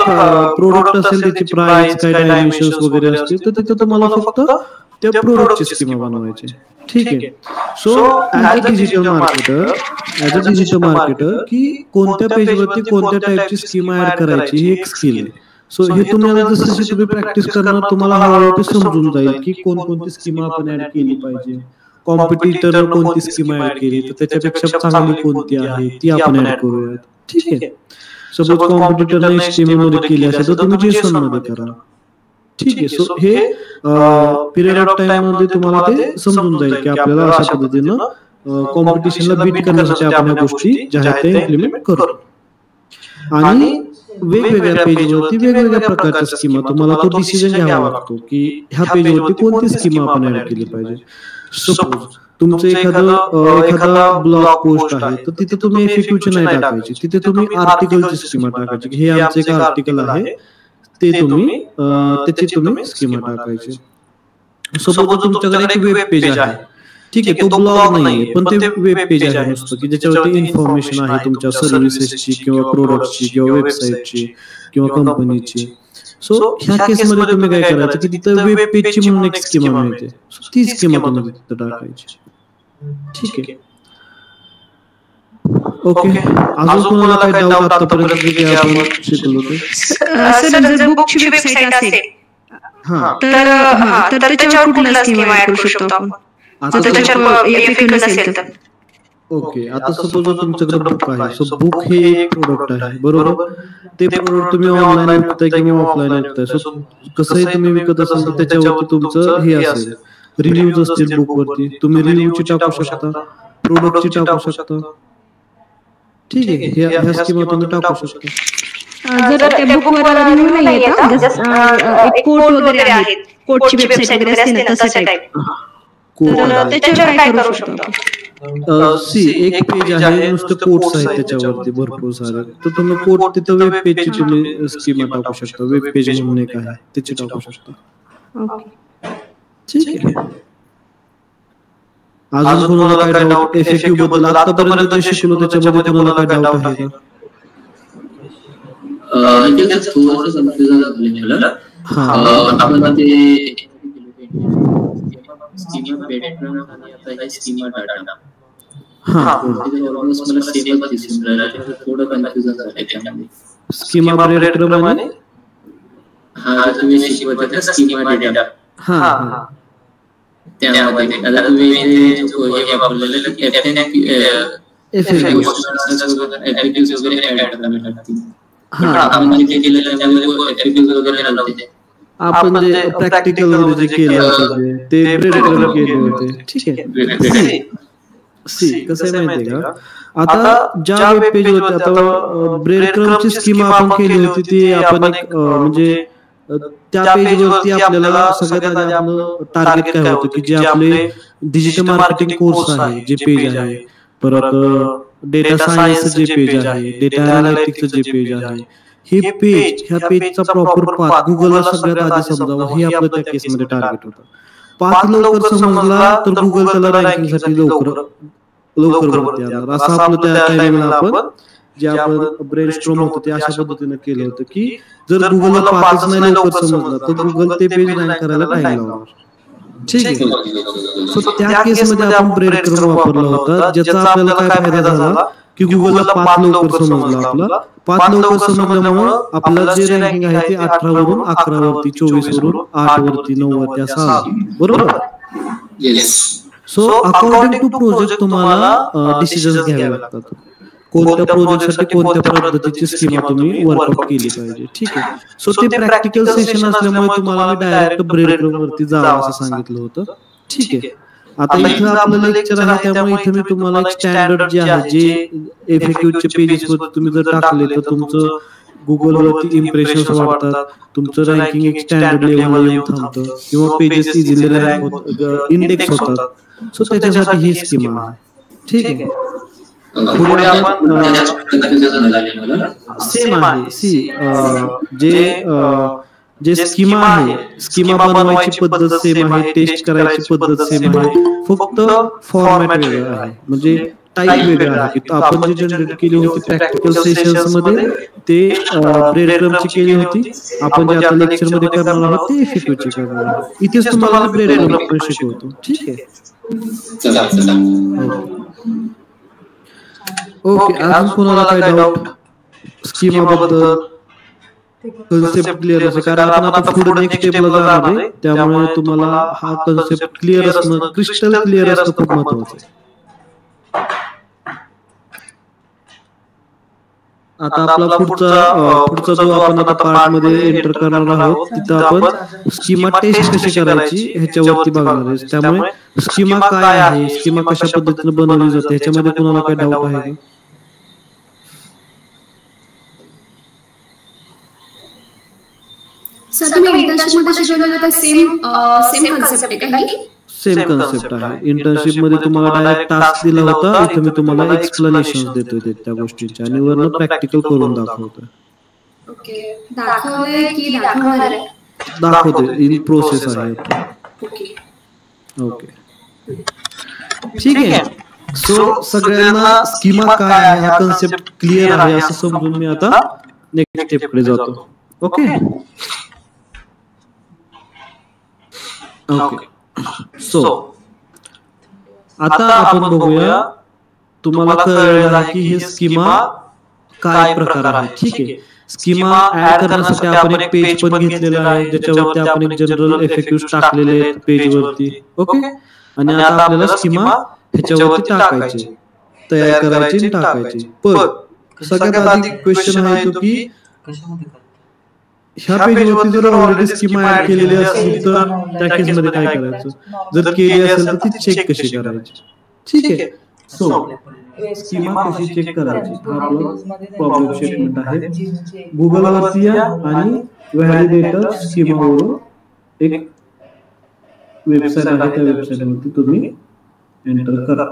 प्रोडक्ट असेल, त्याची प्राइस काय डायमेन्शन्स वगैरे असतील, तर तिथे तुम्हाला फक्त त्या प्रोडक्टची स्कीम बनवायची. ठीक आहे. So as a digital marketer की कोणत्या पेजवरती कोणत्या टाईपची स्कीम ऍड करायची ही एक स्किल आहे. सो हे तुम्हाला जसं तुम्ही प्रॅक्टिस करणार तुम्हाला हळूहळू समजून जाईल की कोणकोणती स्कीम आपण ऍड केली पाहिजे, कॉम्पिटिटर कोणती स्कीम ऍड केली तर त्याच्यापेक्षा चांगली कोणती आहे ती आपण ऍड करूयात. ठीक आहे, सपोज कॉम्पिटिटरने HTML मध्ये केली असेल तर तुम्ही JSON मध्ये करा. ठीक आहे, सो हे पिरियड ऑफ टाइम मध्ये तुम्हाला ते समजून जाईल की आपल्याला अशा पद्धतीनं कॉम्पिटिशनला बीट करण्यासाठी आपण या गोष्टी ज्या आहेत त्या इम्प्लिमेंट करतो. आणि वेगवेगळ्या पेजवरती वेगवेगळ्या प्रकारच्या स्कीमा तुम्हाला तो डिसिजन घ्यावा लागतो की ह्या पेजवरती कोणती स्कीम आपण ऍड केली पाहिजे. सपोज तुमचं एखादा ब्लॉग पोस्ट आहे तर तिथे तुम्ही FAQ ची नाही टाकायची, तिथे तुम्ही आर्टिकलची स्कीमा टाकायची की हे आमचं एक आर्टिकल आहे ते तुम्ही त्याची तुम्ही स्कीमा टाकायची. सपोज तुमच्याकडे एक वेब पेज आहे, ठीक आहे, तो ब्लॉग नाहीये पण ते वेब पेज आहे नुसतं की ज्याच्यावरती इन्फॉर्मेशन आहे तुमच्या सर्व्हिसेसची किंवा प्रोडक्टची किंवा वेबसाईटची किंवा कंपनीची. सो ह्या केसमध्ये तुम्ही काय करायचं की तिथं वेब पेजची म्हणून एक स्कीमा मिळते, ती स्कीमा तुम्ही तिथं टाकायची. ठीक आहे, ओके. अजून कोणाला काय डाऊट आतापर्यंत जे आपण शिकलो ते? सर, जर बुकची वेबसाईट असेल तर त्याच्यावर कुठला स्कीम ऍड करू शकतो आपण? आता त्याच्यावर FAQ नसेल तर? ओके, आता सपोज तुमच्याकडे बुक आहे, सो बुक हे एक प्रोडक्ट आहे, बरोबर. ते प्रोडक्ट तुम्ही ऑनलाईन विकताय किंवा ऑफलाईन विकताय. सो कसंही तुम्ही विकत असाल तर त्याच्यावरती तुमचं हे असेल, रिव्ह्यूज असतील बुक वरती, तुम्ही रिव्ह्यूची टाकू शकता, प्रोडक्टची टाकू शकता. ठीक आहे, ह्या स्कीमा तुम्ही टाकू शकता. जर त्या बुकवर रिव्ह्यू नाही येत, एक कोट वगैरे आहेत, कोटची वेबसाईट वगैरे असते ना तसं टाइप, तर त्याच्यावर काय करू शकतो? सी एक पेज आहे नुसतं कोट्स आहेत त्याच्यावरती भरपूर सारे, तर तुम्ही कोट तिथं वेब पेजची तुम्ही स्कीमा टाकू शकता, वेब पेज म्हणून एक आहे त्याची टाकू शकता. ठीक आहे, अजून कोणाला काय डाऊट FAQ बद्दल? आतापर्यंत जे शिकलो त्याच्यामध्ये कोणाला काय डाऊट आहे का? थोडंसं कन्फ्युजन झालं. आपल्याला ते स्कीमा पॅटर्न आणि आता हे स्कीमा डाटा ऑलमोस्ट मला सेमच दिसून राहिलं, थोडं कन्फ्युजन झालंय त्यामध्ये. स्कीमा ब्रेडक्रम आणि तुम्ही शिकवत होता स्कीमा डाटा त्यामध्ये आता तुम्ही हे वापरलेलं FAQs वगैरे ऍड करावे लागतील. आपण जे केलेलं त्यामध्ये FAQs वगैरे नव्हते, आपण जे प्रॅक्टिकल मध्ये जे केलं होतं ते ब्रेडक्रम केले होते. ठीक आहे, सी कसं आहे माहितीये का, आता ज्या वेब पेज होते आता ब्रेडक्रमची स्कीमा आपण केली होती ती आपण एक म्हणजे त्या पेजवरती आपल्याला सगळ्यात आधी आपलं टार्गेट काय होतं की जे आपले डिजिटल मार्केटिंग कोर्स आहे जे पेज आहे परत डेटा सायन्सचं जे पेज आहे, डेटा अनालिटिक्सचं जे पेज आहे, हे पेज ह्या पेजचा प्रॉपर पाथ गुगलला सगळ्यात आधी समजावं, हे आपलं त्या केसमध्ये टार्गेट होतं. पाथ लवकर समजला तर गुगल त्याला रँकिंगसाठी लवकर वरती आणणार. असं आपलं त्या टाइमिंगला आपण जे आपण ब्रेनस्टॉर्म होतं ते अशा पद्धतीने केलं होतं की जर गुगलला पाथच नाही लवकर समजला तर गुगल ते पेज रँक करायला टाइम लावणार. ठीक आहे. सो त्या केसमध्ये आपण ब्रेड क्रम वापरला होता, ज्याचा आपल्याला काय फायदा झाला की गुगलला पाथ लवकर समजला. आपला पाथ लवकर समजल्यामुळं आपल्याला जे रँकिंग आहे ते 18 वरून 11 वरती, 24 वरून 8 वरती, 9 वरती असं आलं. बरोबर. सो अकॉर्डिंग टू प्रोजेक्ट तुम्हाला डिसिजन घ्यावे लागतात. कोणत्या प्रोजेक्टसाठी कोणत्या पद्धतीची स्कीमा तुम्ही वर्कआउट केली पाहिजे. ठीक आहे. सो ते प्रॅक्टिकल सेशन असल्यामुळे तुम्हाला मी डायरेक्ट ब्रेड क्रम वरती जावं असं सांगितलं होतं. ठीक आहे. आता इथं आपलं लेक्चर आहे त्यामुळे इथे मी तुम्हाला एक स्टँडर्ड जे आहे, जे एफएक्यूचे पेजेस वर तुम्ही जर टाकले तर तुमचं गुगलवरती इम्प्रेशन्स वाढतात, तुमचं रँकिंग एक स्टँडर्ड लेवलला येऊन थांबतं किंवा पेजेस इझिली रँक होत, इंडेक्स होतात. सो त्याच्यासाठी ही स्कीमा आहे. ठीक आहे. पुढे आपण सेम आहे जे स्कीमा आहे, स्कीमा बनवायची पद्धत सेम आहे, टेस्ट करायची पद्धत सेम आहे, फक्त फॉर्मॅट वेगळा आहे, म्हणजे टाईप वेगळा आहे. आपण जे जनरेट केली होती प्रॅक्टिकल सेशन्स मध्ये ते ब्रेड क्रमची केली होती. आपण जे आता लेक्चर मध्ये करणार आहोत ते एफएक्यूची करणार आहोत. इथेच तुम्हाला ब्रेड क्रम पण शिकवतो. ठीक आहे. ओके. अजून कोणाला काय डाऊट स्कीमा बद्दल, कन्सेप्ट क्लिअर असेल? कारण आपण आता पुढे नेक्स्ट स्टेपला जाणार आहे, त्यामुळे तुम्हाला हा कन्सेप्ट क्लिअर असणं, क्रिस्टल क्लिअर असणं खूप महत्वाचं आहे. आता आपला पुढचा जो आपण आता पार्ट मध्ये एंटर करणार आहोत तिथं आपण स्कीमा टेस्ट कशी करायची ह्याच्यावरती बघणार आहे. त्यामुळे स्कीमा काय आहे, स्कीमा कशा पद्धतीने बनवली जाते, ह्याच्यामध्ये कोणाला काय डाऊट आहे का? सर तुम्ही इंटर्नशिप मध्ये शिकवलेलं तर सेम कन्सेप्ट आहे का? सेम कन्सेप्ट आहे. इंटर्नशिप मध्ये तुम्हाला डायरेक्ट टास्क दिला होता, इथे मी तुम्हाला एक्सप्लेनेशन देतोय त्या गोष्टींचे आणि वरनं प्रॅक्टिकल करून दाखवतोय. ओके. दाखवले की दाखवणार आहे? दाखवते, इन प्रोसेस आहे. ओके. ओके. ठीक आहे. सो सगळ्यांना स्कीमा काय आहे हा कन्सेप्ट क्लिअर आहे असं समजून मी आता नेक्स्ट स्टेपकडे जातो. ओके. ओके. सो आता आपण बघूया, तुम्हाला कळलं आहे की हे स्कीमा काय प्रकार आहे. ठीक आहे. स्कीमा ऍड करण्यासाठी आपण एक पेज पण घेतलेला आहे, ज्याच्यावरती आपण एक जनरल एफएक्यूज टाकलेले आहेत पेज वरती. ओके. आणि आता आपल्याला स्कीमा ह्याच्यावरती टाकायची, तयार करायची आणि टाकायची. पण सगळ्यात आधी क्वेश्चन आहे तो की ह्या पेजवरती जर ऑलरेडी स्कीमा ऍड केलेली असेल तर त्या केसमध्ये काय करायचं, जर केली असेल तर ती चेक कशी करायची. ठीक आहे. सो स्कीमा कशी चेक करायची हा आपला प्रॉब्लेम स्टेटमेंट आहे. गुगलवरती या आणि व्हॅलिडेटर स्कीमावरून एक वेबसाईट आहे, त्या वेबसाईटवरती तुम्ही एंटर करा.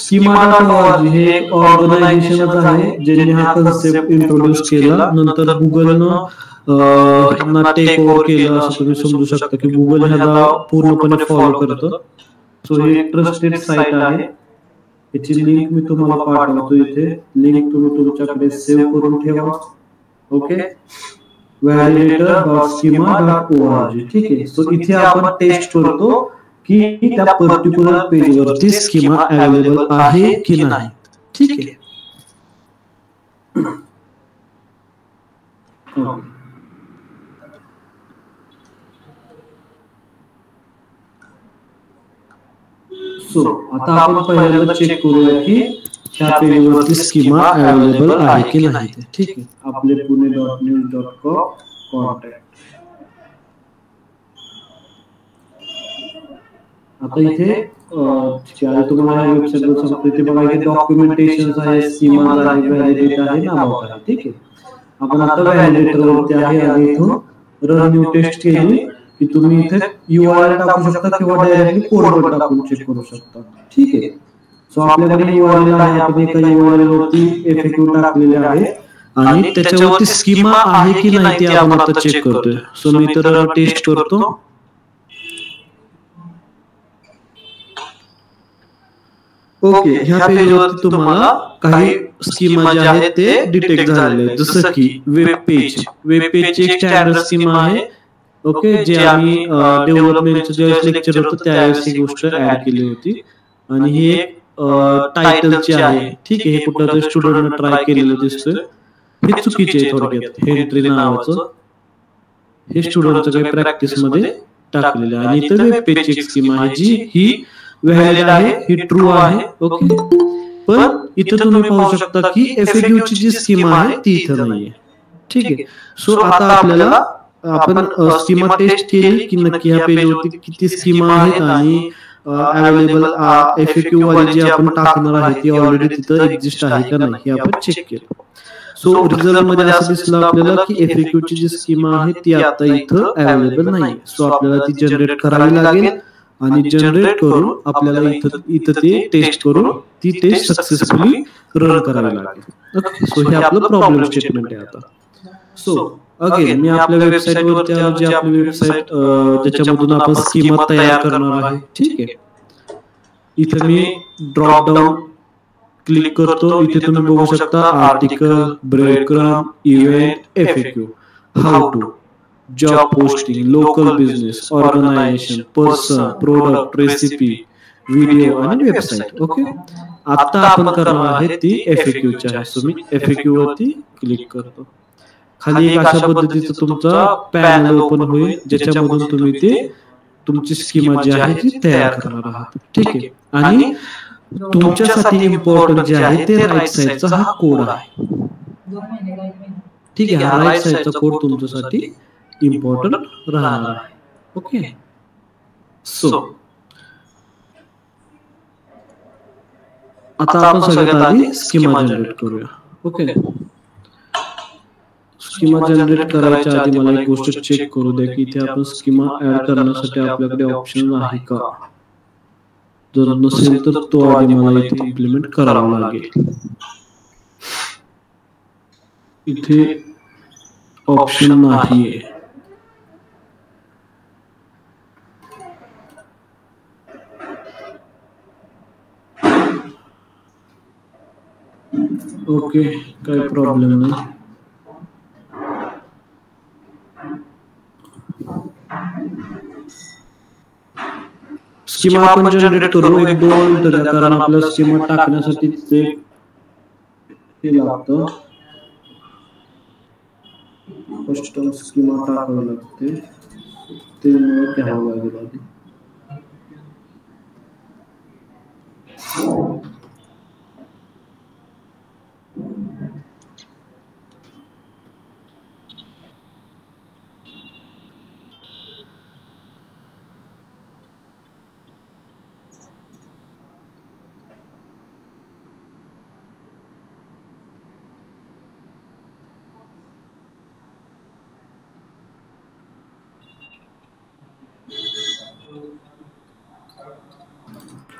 schema.org हे एक ऑर्गनायझेशनच आहे ज्यांनी हा कन्सेप्ट इंट्रोड्यूस केला. नंतर गुगलनं टेक ओव्हर केलं असं तुम्ही समजू शकता की गुगल ह्याला पूर्णपणे फॉलो करतं. सो हे ट्रस्टेड साईट आहे. याची लिंक मी तुम्हाला पाठवतो. इथे लिंक तुम्ही तुमच्याकडे सेव्ह करून ठेवा. ओके. validator.schema.org. ठीक आहे. सो इथे आपण टेस्ट करतो की त्या पर्टिक्युलर पेजवरती स्कीमा अवेलेबल आहे की नाही. ठीक आहे. सो आता आपण पहिल्यांदा चेक करूया की ह्या पेजवरती स्कीमा अवेलेबल आहे की नाही. ठीक आहे. आपले pune.news.com कॉन्टॅक्ट. आता इथे तुम्हाला वेबसाईटवर सांगतो, इथे बघा इथे डॉक्युमेंटेशन आहे, स्कीमा आहे, व्हॅलिडेट आहे, नाव आहे. ठीक आहे. आपण आता व्हॅलिडेटर वरती आहे आणि इथून रन न्यू टेस्ट केली की तुम्ही इथे URL टाकू शकता किंवा डायरेक्टली कोड पण टाकून चेक करू शकता. ठीक आहे. सो आपल्याकडे URL आहे, आपण एका URL वरती FAQ टाकलेले आहे आणि त्याच्यावरती स्कीमा आहे की नाही ते आपण आता चेक करतोय. सो मी तर टेस्ट करतो. ओके, ह्या पेजवरती तुम्हाला काही स्कीमा जे आहेत ते डिटेक्ट झालेले आहेत, जसं की वेब पेजची एक स्टँडर्ड स्कीमा आहे. ओके, जे आम्ही डेव्हलपमेंटचं ज्यावेळेस लेक्चर होतं त्यावेळेस ही गोष्ट ऍड केली होती. आणि ही एक टायटलची आहे. ठीक आहे, हे कुठं तरी स्टुडंटनं ट्राय केलेलं दिसतोय. हे चुकीचे आहे थोडक्यात. हेंट्री नावाचं हे स्टुडंटचं काही प्रॅक्टिसमध्ये टाकलेलं आहे. आणि इथं वेब पेजची एक स्कीमा आहे जी ही व्हॅलिड आहे, ही ट्रू आहे. ओके, पण इथं तुम्ही पाहू शकता की FAQ ची जी स्कीमा आहे ती इथं नाहीये. ठीक आहे. सो आता आपल्याला आपण स्कीमा टेस्ट केली की नक्की ह्या पेजवरती किती स्कीमा आहेत आणि अवेलेबल FAQ वाली जी आपण टाकणार आहे ती ऑलरेडी तिथं एक्झिस्ट आहे का नाही हे आपण चेक केलं. सो रिझल्ट मध्ये असं दिसलं आपल्याला की FAQ ची जी स्कीमा आहे ती आता इथं अवेलेबल नाही. सो आपल्याला ती जनरेट करावी लागेल आणि जनरेट करून आपल्याला इथं ते टेस्ट करून ती टेस्ट सक्सेसफुली रन करावी लागेल. ओके, सो हे आपलं प्रॉब्लेम स्टेटमेंट आहे आता. सो अगेन मी आपल्या वेबसाईट वरती आलो, जी आपली वेबसाईट ज्याच्यामधून आपण स्कीमा तयार करणार आहे. ठीक आहे, इथे मी ड्रॉप डाऊन क्लिक करतो. इथे तुम्ही बघू शकता article, breadcrumb, event, FAQ, how to, job posting, local business, organisation, person, product, recipe, video आणि वेबसाईट. ओके, आता आपण करणार आहे ती FAQ ची आहे. सो मी FAQ वरती क्लिक करतो. खाली एक अशा पद्धतीचं तुमचा पॅनल ओपन होईल ज्याच्यामधून तुम्ही ते तुमची स्कीमा जी आहे ती तयार करणार आहात. ठीक आहे, आणि तुमच्यासाठी इम्पॉर्टंट जे आहे ते राईट साइडचा हा कोड आहे. ठीक आहे, हा राईट साइडचा कोड तुमच्यासाठी इम्पॉर्टंट राहणार आहे. ओके, सो आता आपण सगळ्यात आधी स्कीमा जनरेट करूया. ओके, स्कीमा जनरेट करायच्या आधी मला एक गोष्ट चेक करू द्या की इथे आपण स्कीमा ऍड करण्यासाठी आपल्याकडे ऑप्शन आहे का. जर नसेल तर तो आधी मला इथे इम्प्लिमेंट करावा लागेल. इथे ऑप्शन नाहीये. ओके, काही प्रॉब्लेम नाही. स्कीमा आपण जनरेट करू. 1-2 मिनिटं द्या, कारण आपल्याला स्कीमा टाकण्यासाठी ते हे लागतं. कस्टम स्कीमा टाकावं लागते, ते मला घ्यावं लागेल आधी.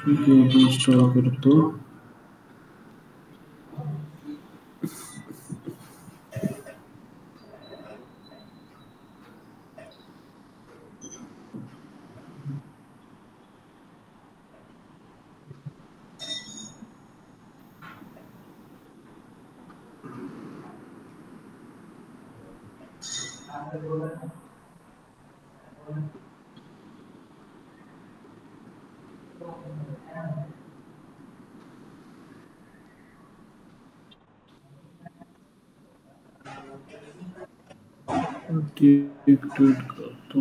इन्स्टॉल करतो. डिक्टेट करतो.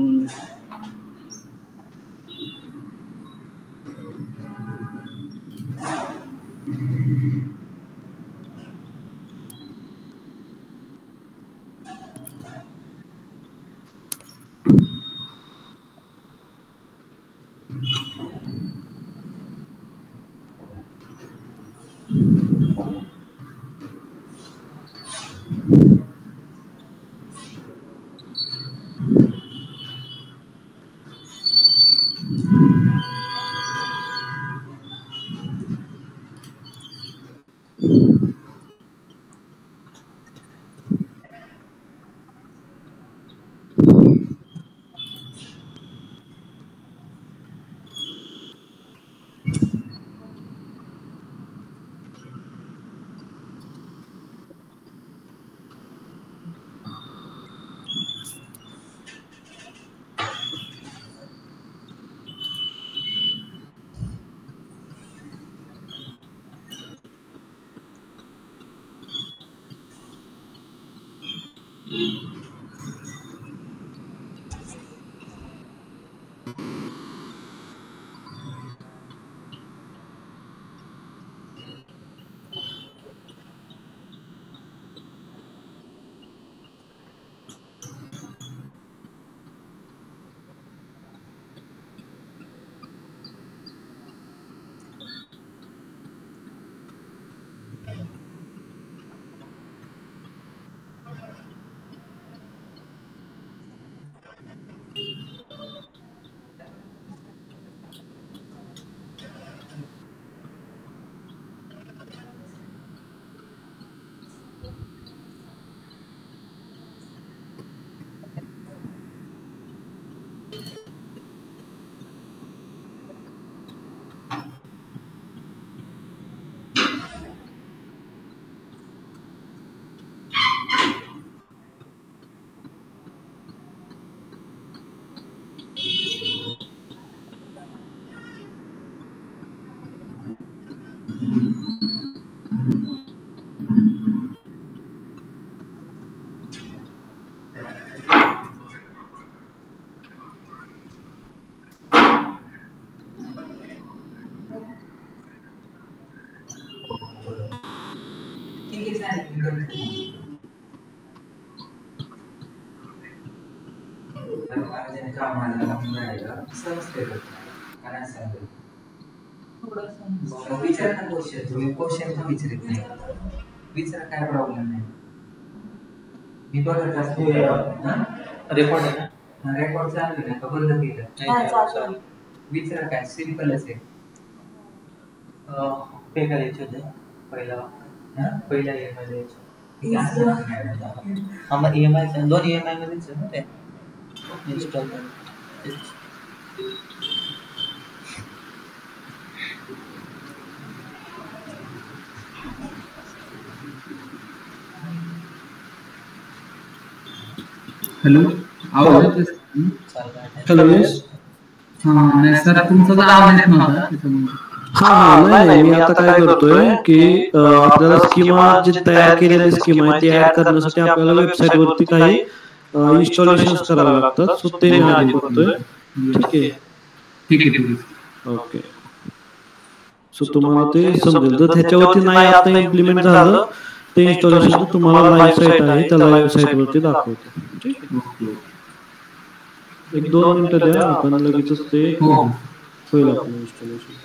विचारा काय प्रॉब्लेम नाही. मी बघत असतो रेकॉर्ड आहे ना, रेकॉर्ड चालू आहे का बंद केलं? विचारा काय सिम्पलच आहे. पे करायचे होते पहिला EMI द्यायचे. मग EMI 2 EMI मध्येच आहे ना ते इन्स्टॉलमेंट. हॅलो, आवाज येतोय? Hello, yes. नाही सर, तुमचा तर आवाज येत नव्हता त्याच्यामुळे. नाही, मी आता काय करतोय की आपल्याला स्कीमा जे तयार केलेले स्कीमा आहे ते ऍड करण्यासाठी आपल्याला वेबसाईट वरती काही इन्स्टॉलेशन करावे लागतात. सो ते मी आधी करतोय. ठीक आहे. ओके. सो तुम्हाला ते समजेल. जर त्याच्यावरती नाही आता इम्प्लिमेंट झालं ते इन्स्टॉलेशन, तुम्हाला लाईव्ह साईट आहे त्या लाईव्ह साईट वरती दाखवतो. ठीक आहे. 1-2 मिनिटं द्या, आपण लगेचच ते होईल आपलं इन्स्टॉलेशन.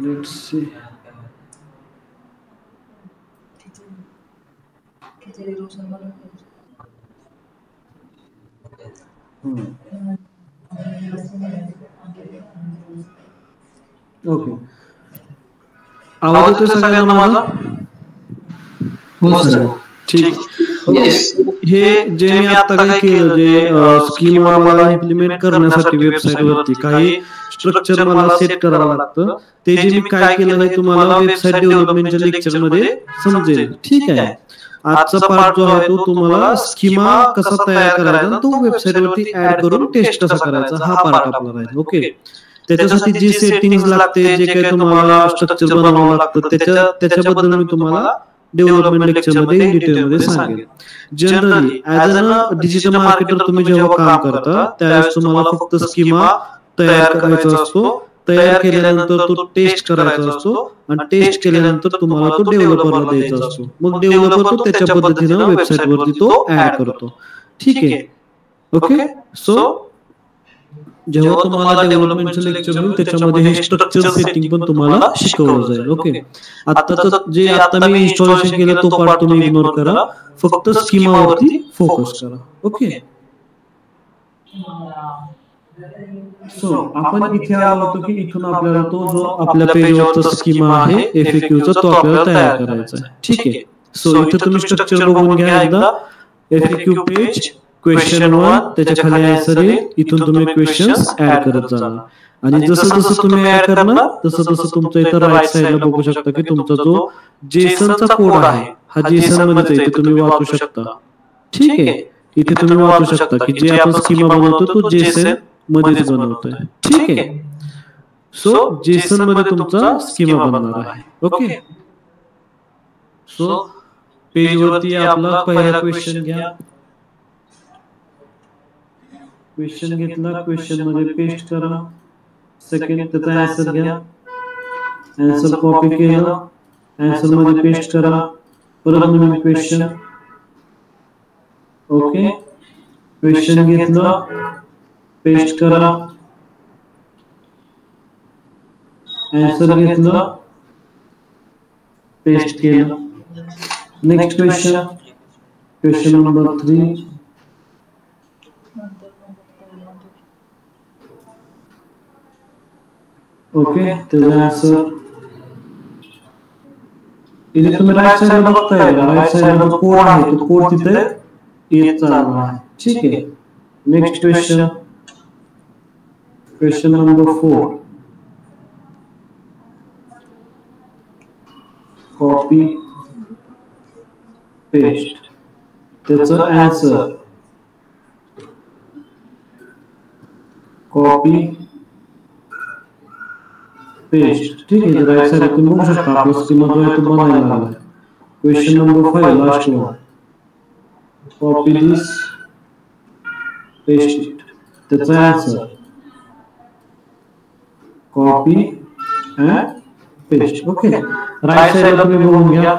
Let's see. ओके. आवाज येतोय सगळ्यांना माझा? हो सर. ठीक. Yes. हे जे मी आता काय केलं, जे स्कीमा मला इम्प्लिमेंट करण्यासाठी वेबसाईट वरती काही स्ट्रक्चर मला सेट करावं लागतं, ते जे मी काय केलं हे तुम्हाला वेबसाईट डेव्हलपमेंटच्या लेक्चर मध्ये समजेल. ठीक आहे. आजचा पार्ट जो आहे तो तुम्हाला स्कीमा कसा तयार करायचा आणि तो वेबसाईट वरती ऍड करून टेस्ट कसा करायचा हा पार्ट आपला राहील. ओके. त्याच्यासाठी जे सेटिंग्स लागते, जे काही तुम्हाला स्ट्रक्चर बनवावं लागतं, त्याच्याबद्दल मी तुम्हाला डेव्हलपमेंट लेक्चर मध्ये इन डिटेल मध्ये सांगेल. Generally as a digital marketer तुम्ही जेव्हा काम करता त्यावेळेस तुम्हाला फक्त स्कीमा तयार करायचा असतो. तयार केल्यानंतर तो टेस्ट करायचा असतो आणि टेस्ट केल्यानंतर तुम्हाला तो डेव्हलपरला द्यायचा असतो. मग डेव्हलपर तो त्याच्या पद्धतीनं वेबसाईट वरती तो ऍड करतो. ठीक आहे. ओके. सो जेव्हा तुम्हाला डेव्हलपमेंटचं लेक्चर होईल त्याच्यामध्ये हे स्ट्रक्चर सेटिंग पण तुम्हाला शिकवलं जाईल. ओके. आताच जे आता मी इन्स्टॉलेशन केलं तो पार्ट तुम्ही इग्नोर करा, फक्त स्कीमावरती फोकस करा. ओके. सो आपण इथे आलो होतो की इथून आपल्याला तो जो आपल्या पेजवरचा स्कीमा आहे FAQ चा तो आपल्याला तयार करायचा आहे. ठीक आहे. सो इथे तुम्ही स्ट्रक्चर बघून घ्या एकदा. FAQ पेज, क्वेश्चन 1, त्याच्या खाली आन्सर येईल. इथून तुम्ही क्वेश्चन्स ऍड करत जाणार आणि जसं जसं तुम्ही ऍड करणार तसं तसं तुमच्या इथं राईट साइडला बघू शकता की तुमचा जो जेसनचा कोड आहे हा जेसन मध्ये इथे तुम्ही वाचू शकता. ठीक आहे. इथे तुम्ही वाचू शकता की जे आपण स्कीमा बनवतो तो जेसन मध्येच बनवतोय. ठीक आहे. सो जेसन मध्ये तुमचा स्कीमा बनणार आहे. ओके. सो पेज वरती आपला पहिला क्वेश्चन घ्या. क्वेश्चन घेतला, क्वेश्चन मध्ये पेस्ट करा. सेकंड त्याचा आन्सर घ्या. आन्सर कॉपी केलं, आन्सर मध्ये पेस्ट करा. परत नवीन क्वेश्चन. ओके. क्वेश्चन घेतलं, पेस्ट करा. आन्सर घेतलं, पेस्ट केलं. Next question, question number 3. Okay. त्याचा आन्सर इथे तुम्ही राईट साइडला बघताय. राईट साइडला जो कोड आहे तो कोड तिथे येत चालला आहे. ठीक आहे. Next question, question number 4. Copy paste त्याचा आन्सर. Copy paste. ठीक आहे. राईट साइड तुम्ही बघू शकता आपला स्कीमा जो आहे तो बनायला लागला. Question number 5, last one. Copy this, paste it त्याचा answer. Copy and paste. Okay. Right साइडला तुम्ही बघून घ्या.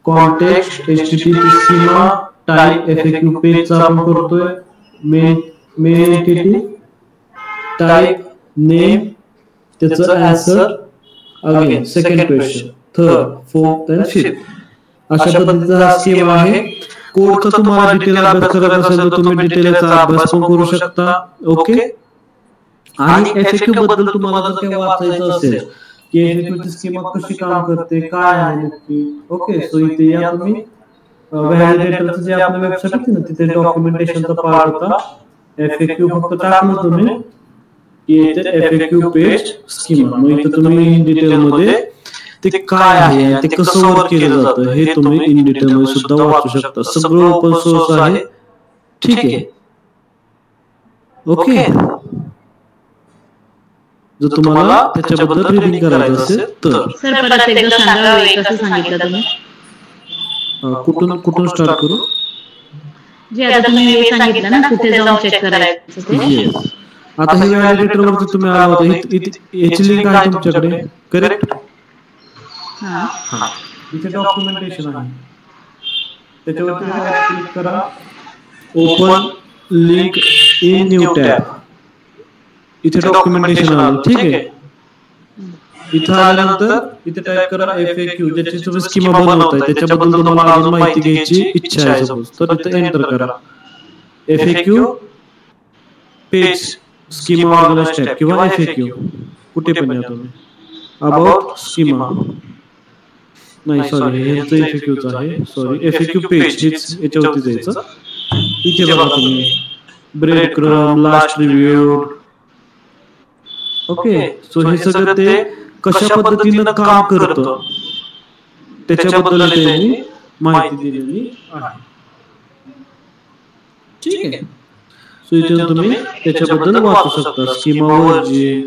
Context, HTTP schema, type FAQ पेजचा आपण करतोय. मेन एंटिटी, टाइप, नेम, त्याचं answer. Again second question, third, fourth and fifth. अशा पद्धतीचा हा स्कीमा आहे. कोडचा तुम्हाला डिटेल अभ्यास करायचा असेल तर तुम्ही डिटेलचा अभ्यास पण करू शकता. ओके. आणि FAQ बद्दल तुम्हाला जर काही वाचायचं असेल की FAQ ची स्कीमा कशी काम करते, काय आहे नक्की. ओके. सो इथे या तुम्ही व्हॅलिडेटरचं जे आपल्या वेबसाईट आहे ना तिथे डॉक्युमेंटेशनचा पार्ट होता. FAQ फक्त टाकलं तुम्ही येते FAQ पेज स्कीमा. मग इथे तुम्ही इन डिटेल मध्ये ते काय आहे ते कसं वर्क केलं जातं हे तुम्ही इन डिटेल मध्ये सुद्धा वाचू शकता. सगळं ओपन सोर्स आहे. ठीक आहे. ओके. जर तुम्हाला त्याच्याबद्दल रीडिंग करायचं असेल तर. सर परत एकदा सांगा कसं सांगितलं तुम्ही. कुठून स्टार्ट करू. जे आता तुम्ही सांगितलं ना कुठे जाऊन चेक करायचं ते. आता हे व्हॅलिडेटर वरती तुम्ही आला होता. याची लिंक आहे तुमच्याकडे. करेक्ट. इथे डॉक्युमेंटेशन आहे. त्याच्यावरती क्लिक करा. Open link in new tab. इथे डॉक्युमेंटेशन आलं. ठीक आहे. इथे आल्यानंतर इथे टाइप करा FAQ ज्याची तुम्ही स्कीमा बनवताय त्याच्याबद्दल तुम्हाला अजून माहिती घ्यायची इच्छा आहे सपोज तर इथे एंटर करा. FAQ page schema organised tab किंवा FAQ कुठे पण या तुम्ही. About schema. नाही सॉरी ह्यांचं FAQच आहे, सॉरी FAQ पेज हेच याच्यावरती जायचं. इथे बघा तुम्ही bread crumb, last reviewed. Okay, so हे सगळं ते कशा पद्धतीनं काम करतं त्याच्याबद्दल त्यांनी माहिती दिलेली आहे. ठीक आहे, सो इथे तुम्ही त्याच्याबद्दल वाचू शकता. Schema, virgin,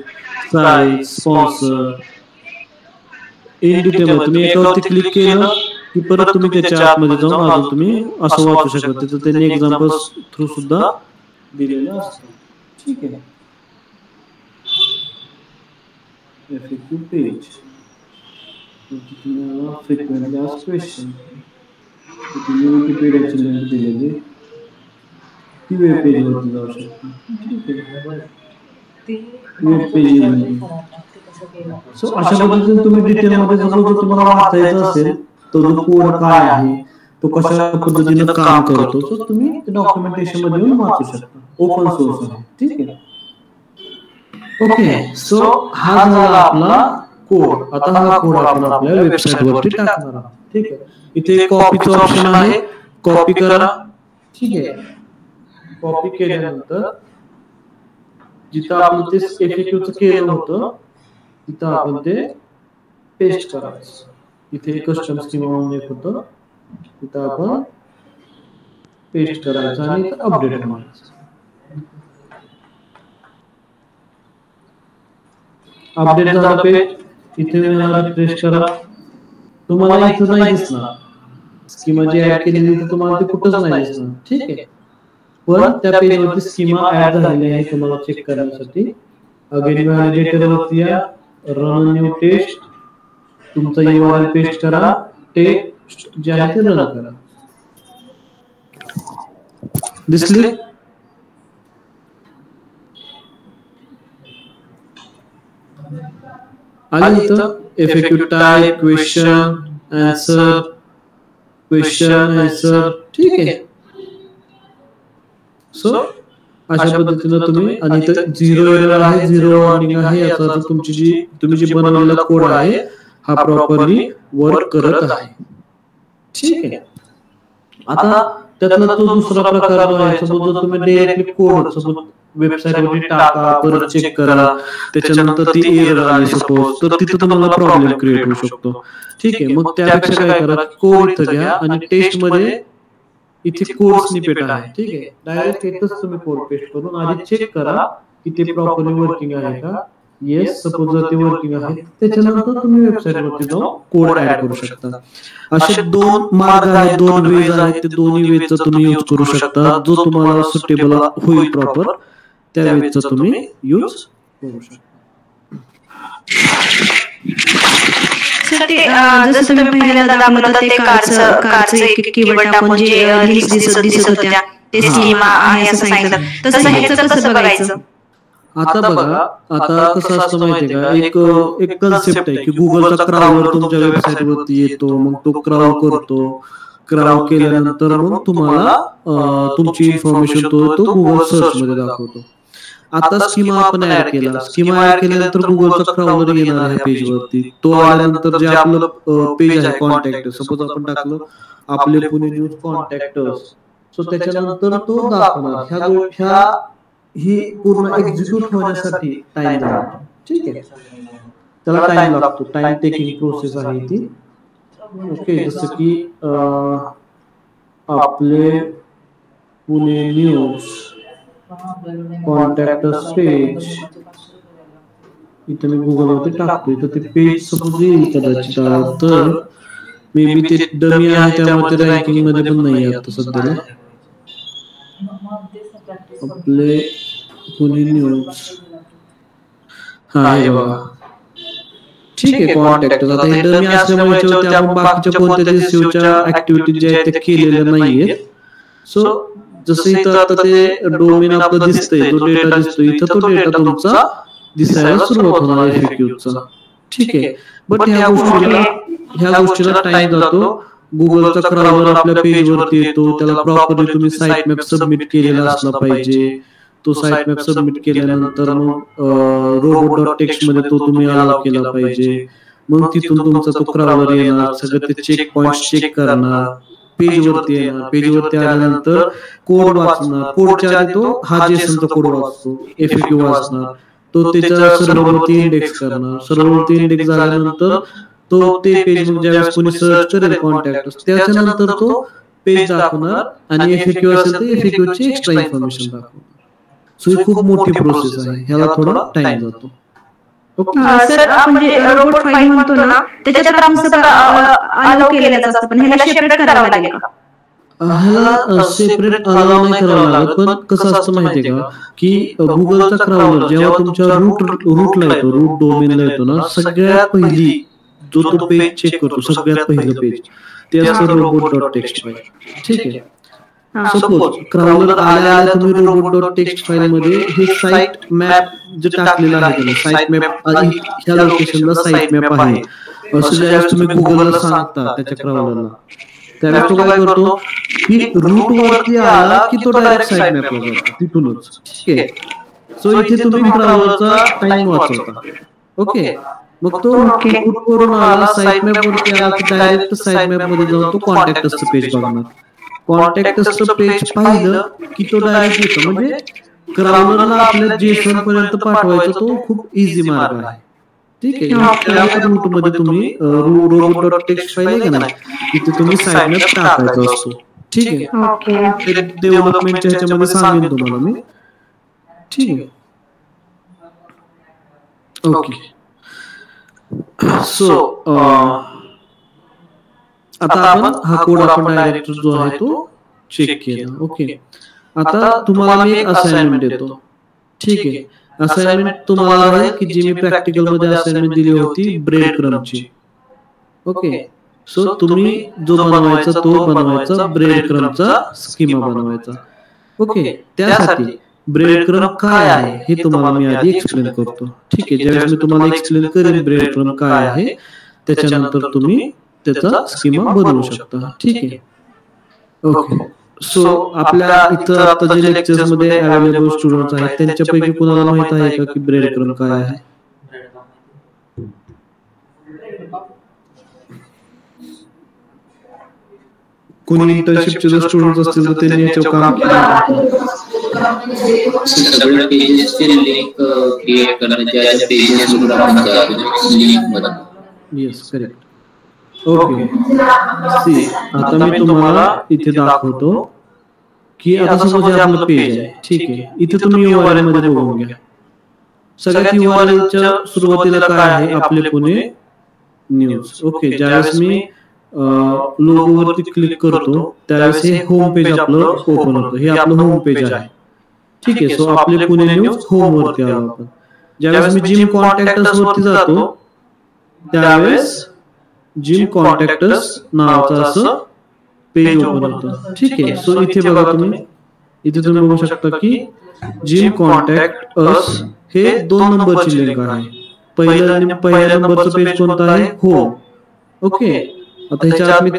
size, sponsor in detail. तुम्ही एकावरती क्लिक केलं की परत तुम्ही त्याच्या आतमध्ये जाऊन अजून तुम्ही असं वाचू शकता. तिथं त्यांनी एक्झाम्पल्स थ्रू सुद्धा दिलेलं असतं. ठीक आहे, FAQ पेज. तुम्हाला फ्रिक्वेंटली आस्क्ड क्वेश्चन, विकिपीडियाची लिंक दिलेली ती वेब पेजवरती जाऊ शकतो. ठीक आहे, वेब पेज. सो अशा पद्धतीने तुम्ही डिटेलमध्ये जर तुम्हाला वाचायचं असेल तो जो कोड काय आहे, तो कशा पद्धतीने काम करतो, सो तुम्ही डॉक्युमेंटेशन मध्ये येऊन वाचू शकता. ओपन सोर्स आहे. ठीक आहे, ओके. सो हा झाला आपला कोड. आता हा कोड आपण आपल्या वेबसाईट वरती टाकणार आहोत. ठीक आहे, इथे कॉपीचं ऑप्शन आहे, कॉपी करा. ठीक आहे, कॉपी केल्यानंतर जिथं आपण ते FAQचं केलं होतं तिथं आपण ते पेस्ट करायचं. इथे कस्टम स्कीमा म्हणून एक होतं, तिथं आपण पेस्ट करायचं आणि अपडेट करायचं. अपडेट झालं पेज. इथे रिफ्रेश करा. तुम्हाला इथं नाही दिसणार स्कीमा जी ऍड केलेली तुम्हाला ते कुठंच नाही दिसणार. ठीक आहे, पण त्या पेजवरती स्कीमा ऍड झालेली आहे तुम्हाला चेक करण्यासाठी. अगेन व्हॅलिडेटर वरती या, रन न्यू टेस्ट, तुमचा URL पेस्ट करा, टेस्ट जे आहे ते रन करा. दिसले? आली इथं FAQ type, question answer, question answer. ठीक आहे, सो अशा पद्धतीने तुम्ही, आणि इथं 0 एरर आहे, 0 वॉर्निंग आहे. याचा अर्थ तुम्ही जी बनवलेला कोड आहे हा प्रॉपरली वर्क करत आहे. ठीक आहे, आता त्यातला तो दुसरा प्रकार जो आहे, सपोज जर तुम्ही डायरेक्टली कोड सपोज वेबसाईट वरती टाका, परत चेक करा, त्याच्यानंतर ती एरर आली सपोज, तर तिथं तुम्हाला प्रॉब्लेम क्रिएट होऊ शकतो. ठीक आहे, मग त्यापेक्षा काय करा, कोड इथं घ्या आणि टेस्ट मध्ये इथे कोड स्निपेट आहे. ठीक आहे, डायरेक्ट इथंच तुम्ही कोड पेस्ट करून आधी चेक करा की ते प्रॉपरली वर्किंग आहे का. येस, सपोज जर ते वर्किंग आहे त्याच्यानंतर तुम्ही वेबसाईट वरती जाऊन कोड ऍड करू शकता. असे 2 मार्ग आहेत, 2 वेज आहेत. ते दोन्ही वेजचा तुम्ही यूज करू शकता. जो तुम्हाला सुटेबल होईल प्रॉपर त्या वेजचा तुम्ही यूज करू शकता. जसं तुम्ही पहिल्यांदा दाखवलं ते कारचं एक कीवर्ड टाकून जे लिंक्स दिसत होत्या ते स्कीमा आहे असं सांगितलं, तसं ह्याचं कसं बघायचं? आता बघा, आता कसं असतं माहितीये का, एक कन्सेप्ट आहे की गुगलचा क्राउड तुमच्या वेबसाईट वरती येतो, मग तो क्राउड करतो. क्राउड केल्यानंतर मग तुम्हाला तुमची इन्फॉर्मेशन तो गुगल सर्च मध्ये दाखवतो. आता स्कीमा आपण ऍड केला, स्कीमा ऍड केल्यानंतर गुगलचा क्राउडर येणार आहे पेज वरती. तो आल्यानंतर जे आपलं पेज आहे कॉन्टॅक्ट, सपोज आपण टाकलं आपले पुणे न्यूज कॉन्टॅक्टर्स, सो त्याच्यानंतर तो दाखवणार. ह्या ही पूर्ण एक्झिक्यूट होण्यासाठी टाइम लागतो. ठीक आहे, त्याला टाइम लागतो, टाइम टेकिंग प्रोसेस आहे ती. ओके, जसं की आपले पुणे न्यूज कॉन्टॅक्टर्स पेज इथं मी गुगलवरती टाकतो. इथं ते पेज सपोज येईल कदाचित, तर मे बी ते डमी आहे त्यामुळे ते रँकिंग मध्ये पण नाही आता सध्याला. आपले पुणे न्यूज, हा हे बघा. ठीक आहे, कॉन्टॅक्ट आता हे डमी असल्यामुळे याच्यावरती आपण बाकीच्या कोणत्या एसईओच्या ऍक्टिव्हिटी ज्या आहेत त्या केलेल्या नाहीयेत. सो जसं इथं आता ते डोमेन आपलं दिसतंय, जो डेटा दिसतोय इथं, तो डेटा तुमचा दिसायला सुरुवात होणार FAQचा. ठीक आहे, बट ह्या गोष्टीला टाइम जातो. गुगलचा क्राउडर आपल्या पेज वरती येतो, त्याला प्रॉपरली तुम्ही साईट मॅप सबमिट केलेला असला पाहिजे. तो साईट मॅप सबमिट केल्यानंतर मग robot.txt मध्ये तो तुम्ही अलाव केला पाहिजे. मग तिथून तुमचा तो क्राउलर येणार, सगळं ते चेक पॉइंट चेक करणार, पेजवरती येणार, पेजवरती आल्यानंतर कोड वाचणार, कोडच्या आधी तो हा जेसनचा कोड वाचतो, FAQ वाचणार, तो त्याच्या सर्व्हरवरती इंडेक्स करणार, सर्व्हरवरती इंडेक्स झाल्यानंतर तो ते पेज मग ज्यावेळेस कोणी सर्च करेल कॉन्टॅक्ट त्याच्यानंतर तो पेज दाखवणार आणि FAQ असेल तर FAQ ची एक्स्ट्रा इन्फॉर्मेशन दाखवणार. सो ही खूप मोठी प्रोसेस आहे, ह्याला थोडा टाइम जातो. सर आपण जे रोबोट फाईल म्हणतो ना त्याच्यात आमचं अलाउ केलेलं असतं, पण ह्याला सेपरेट करावं लागेल का? ह्याला सेपरेट अलाउ नाही करावं लागत, पण कसं असतं माहितीये का की गुगलचा क्राउलर जेव्हा तुमच्या रूटला येतो, रूट डोमेनला येतो ना, सगळ्यात पहिली जो तो पेज चेक करतो, सगळ्यात पहिलं पेज ते असतं robot.txt फाईल. ठीक आहे. सपोज क्राउलर आल्या तुम्ही robot.txt फाईल मध्ये हे साईट मॅप जे टाकलेलं आहे त्याला, साईट मॅप ह्या लोकेशनला साईट मॅप आहे असं ज्यावेळेस तुम्ही गुगलला सांगता त्याच्या क्राउलरला, त्यावेळेस तो काय करतो की रूट वरती आला की तो डायरेक्ट साईट मॅपला जातो तिथूनच. ठीक आहे. सो इथे तुम्ही क्राउलरचा टाइम वाचवता. ओके. मग तो रूट वरून आला, साईट मॅप वरती आला की डायरेक्ट साईट मॅप मध्ये जाऊन तो कॉन्टॅक्टचं पेज बघणार. कॉन्टॅक्टचं पेज पाहिलं की तो डायरेक्ट येतो. म्हणजे क्राउलरला आपल्या जेसन पर्यंत पाठवायचा तो खूप इझी मार्ग आहे. ठीक आहे. त्या रूट मध्ये तुम्ही robot.txt फाईल आहे ना, तिथे तुम्ही साईट मॅप टाकायचा असतो. ठीक आहे. डेव्हलपमेंटच्या ह्याच्यामध्ये सांगेन तुम्हाला मी. ठीक आहे. ओके. सो आता आपण हा कोड आपण डायरेक्ट जो आहे तो चेक केला. ओके. आता तुम्हाला मी एक असाइनमेंट देतो. ठीक आहे. असाइनमेंट तुम्हाला आहे की जी मी प्रॅक्टिकल मध्ये असाइनमेंट दिली होती ब्रेड क्रम्पची. ओके. सो तुम्ही जो बनवायचा तो बनवायचा ब्रेड क्रम्पचा स्कीमा बनवायचा. ओके. त्यासाठी ब्रेड क्रम्प काय आहे हे तुम्हाला मी आधी एक्सप्लेन करतो. ठीक आहे. ज्यावेळेस मी तुम्हाला एक्सप्लेन करेन ब्रेड क्रम्प काय आहे त्याच्यानंतर तुम्ही त्याचा स्कीमा बनवू शकता. ठीक आहे. ओके. सो आपल्या इथं आता जे लेक्चर्स मध्ये अवेलेबल स्टुडंट्स आहेत त्यांच्यापैकी कुणाला माहित आहे का की ब्रेड क्रम्प काय आहे? कोणी इंटर्नशिपचे जर स्टुडंट्स असतील तर त्यांनी याच्यावर काम केलं. सगळ्या पेजेसचे लिंक क्रिएट करणे, ज्या पेजेस लिंक मध्ये. Yes, correct. ओके. सी आता मी तुम्हाला इथे दाखवतो की आता समजा हे आपलं पेज आहे. ठीक आहे. इथे तुम्ही URL मध्ये बघून घ्या. सगळ्यात URL च्या सुरुवातीला काय आहे? आपले पुणे न्यूज. ओके. ज्यावेळेस मी लोगो वरती क्लिक करतो त्यावेळेस हे होम पेज आपलं ओपन होतं. हे आपलं होम पेज आहे. ठीक आहे. सो आपले पुणे न्यूज होम वरती आलो आपण. ज्यावेळेस मी जिम कॉन्टॅक्टर्स वरती जातो त्यावेळेस जिम कॉन्टॅक्टर्स नावाचं असं पेज ओपन होतं. ठीक आहे. सो इथे बघा तुम्ही, इथे तुम्ही बघू शकता की जिम कॉन्टॅक्ट अस हे 2 नंबरची लिंक आहे. पहिल्या नंबरचं पेज कोणतं आहे? होम. ओके. आता ह्याच्या आत मी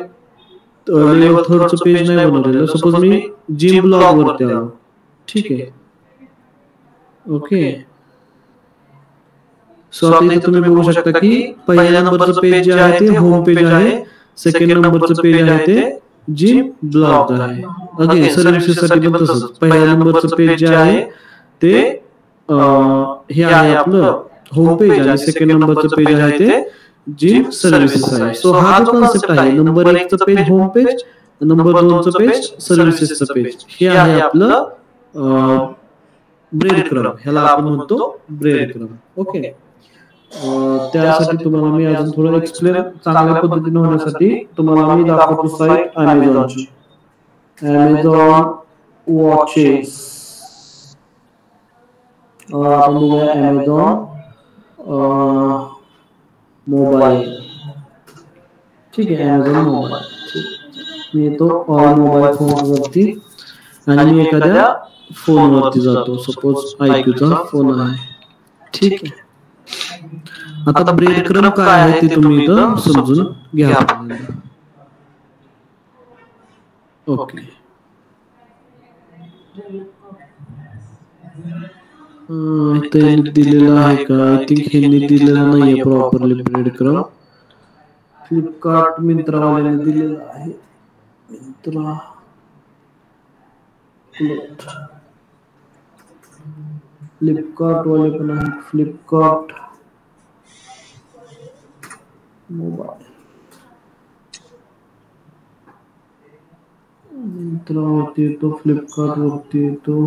लेवल 3चं पेज नाही बनवलेलं. सपोज मी जिम ब्लॉग वरती आलो. ठीक आहे. ओके. सो आता इथे तुम्ही बघू शकता की पहिल्या नंबरचं पेज जे आहे ते होम पेज आहे, सेकंड नंबरचं पेज आहे ते जिम ब्लॉग आहे. अगेन सर्व्हिसेस साठी पण तसंच. पहिल्या नंबरचं पेज जे आहे ते हे आहे आपलं होम पेज आणि सेकंड नंबरचं पेज आहे ते जिम सर्व्हिसेस आहे. सो हा जो कन्सेप्ट आहे, नंबर 1चं पेज होम पेज, नंबर 2चं पेज सर्व्हिसेसचं पेज, हे आहे आपलं ब्रेड क्रम्प. ह्याला आपण म्हणतो ब्रेड क्रम्प. ओके. त्यासाठी तुम्हाला मी अजून थोडं एक्सप्लेन चांगल्या पद्धतीने होण्यासाठी तुम्हाला मी दाखवतो साईट Amazonची. Amazon watches. आपण बघूया Amazon मोबाईल. ठीक आहे. Amazon mobile. मी येतो ऑल मोबाईल फोन वरती आणि मी एखाद्या फोन वरती जातो. सपोज IQचा फोन आहे. ठीक आहे. आता ब्रेड क्रम्प काय आहे ते तुम्ही इथं समजून घ्या. ओके. इथे दिलेलं आहे का? आय थिंक ह्यांनी दिलेलं नाहीये प्रॉपरली ब्रेड क्रम्प. फ्लिपकार्ट मिंत्रावाल्याने दिलेलं आहे. मिंत्रा फ्लिपकार्ट वाले पण आहे. फ्लिपकार्ट मोबाईल मिंत्रावरती येतो, फ्लिपकार्ट वरती येतो.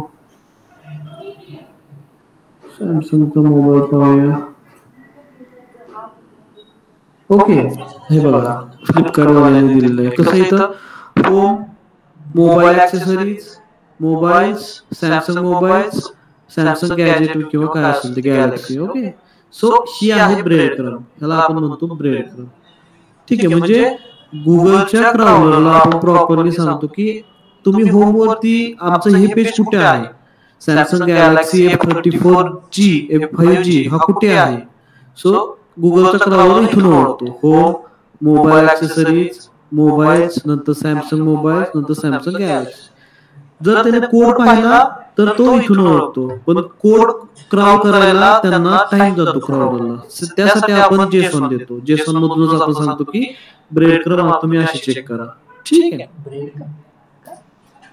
सॅमसंगचा मोबाईल पाहूया. ओके, हे बघा फ्लिपकार्ट वाल्याने दिलेलं आहे. कसं इथं home, mobile accessories, mobiles, Samsung mobiles, Samsung gadget किंवा काय असेल ते गॅलेक्सी. ओके, सो ही आहे ब्रेड क्रम. ह्याला आपण म्हणतो ब्रेड क्रम. ठीक आहे, म्हणजे गुगलच्या क्राउलरला आपण प्रॉपरली सांगतो की तुम्ही होम वरती आमचं हे पेज कुठे आहे, सॅमसंग गॅलेक्सी F34G F5G हा कुठे आहे. सो गुगलचा क्राउलर इथून ओळखतो. होम, मोबाईल ऍक्सेसरीज, मोबाईल्स, नंतर सॅमसंग मोबाईल, नंतर सॅमसंग गॅलेक्सी. जर त्याने कोड पाहिला तर तो इथून ओळखतो, पण कोड क्राउल करायला त्यांना टाइम जातो क्राउलरला. त्यासाठी आपण जेसॉन देतो. जेसॉन मधूनच आपण सांगतो की ब्रेड क्रम तुम्ही अशी चेक करा. ठीक आहे,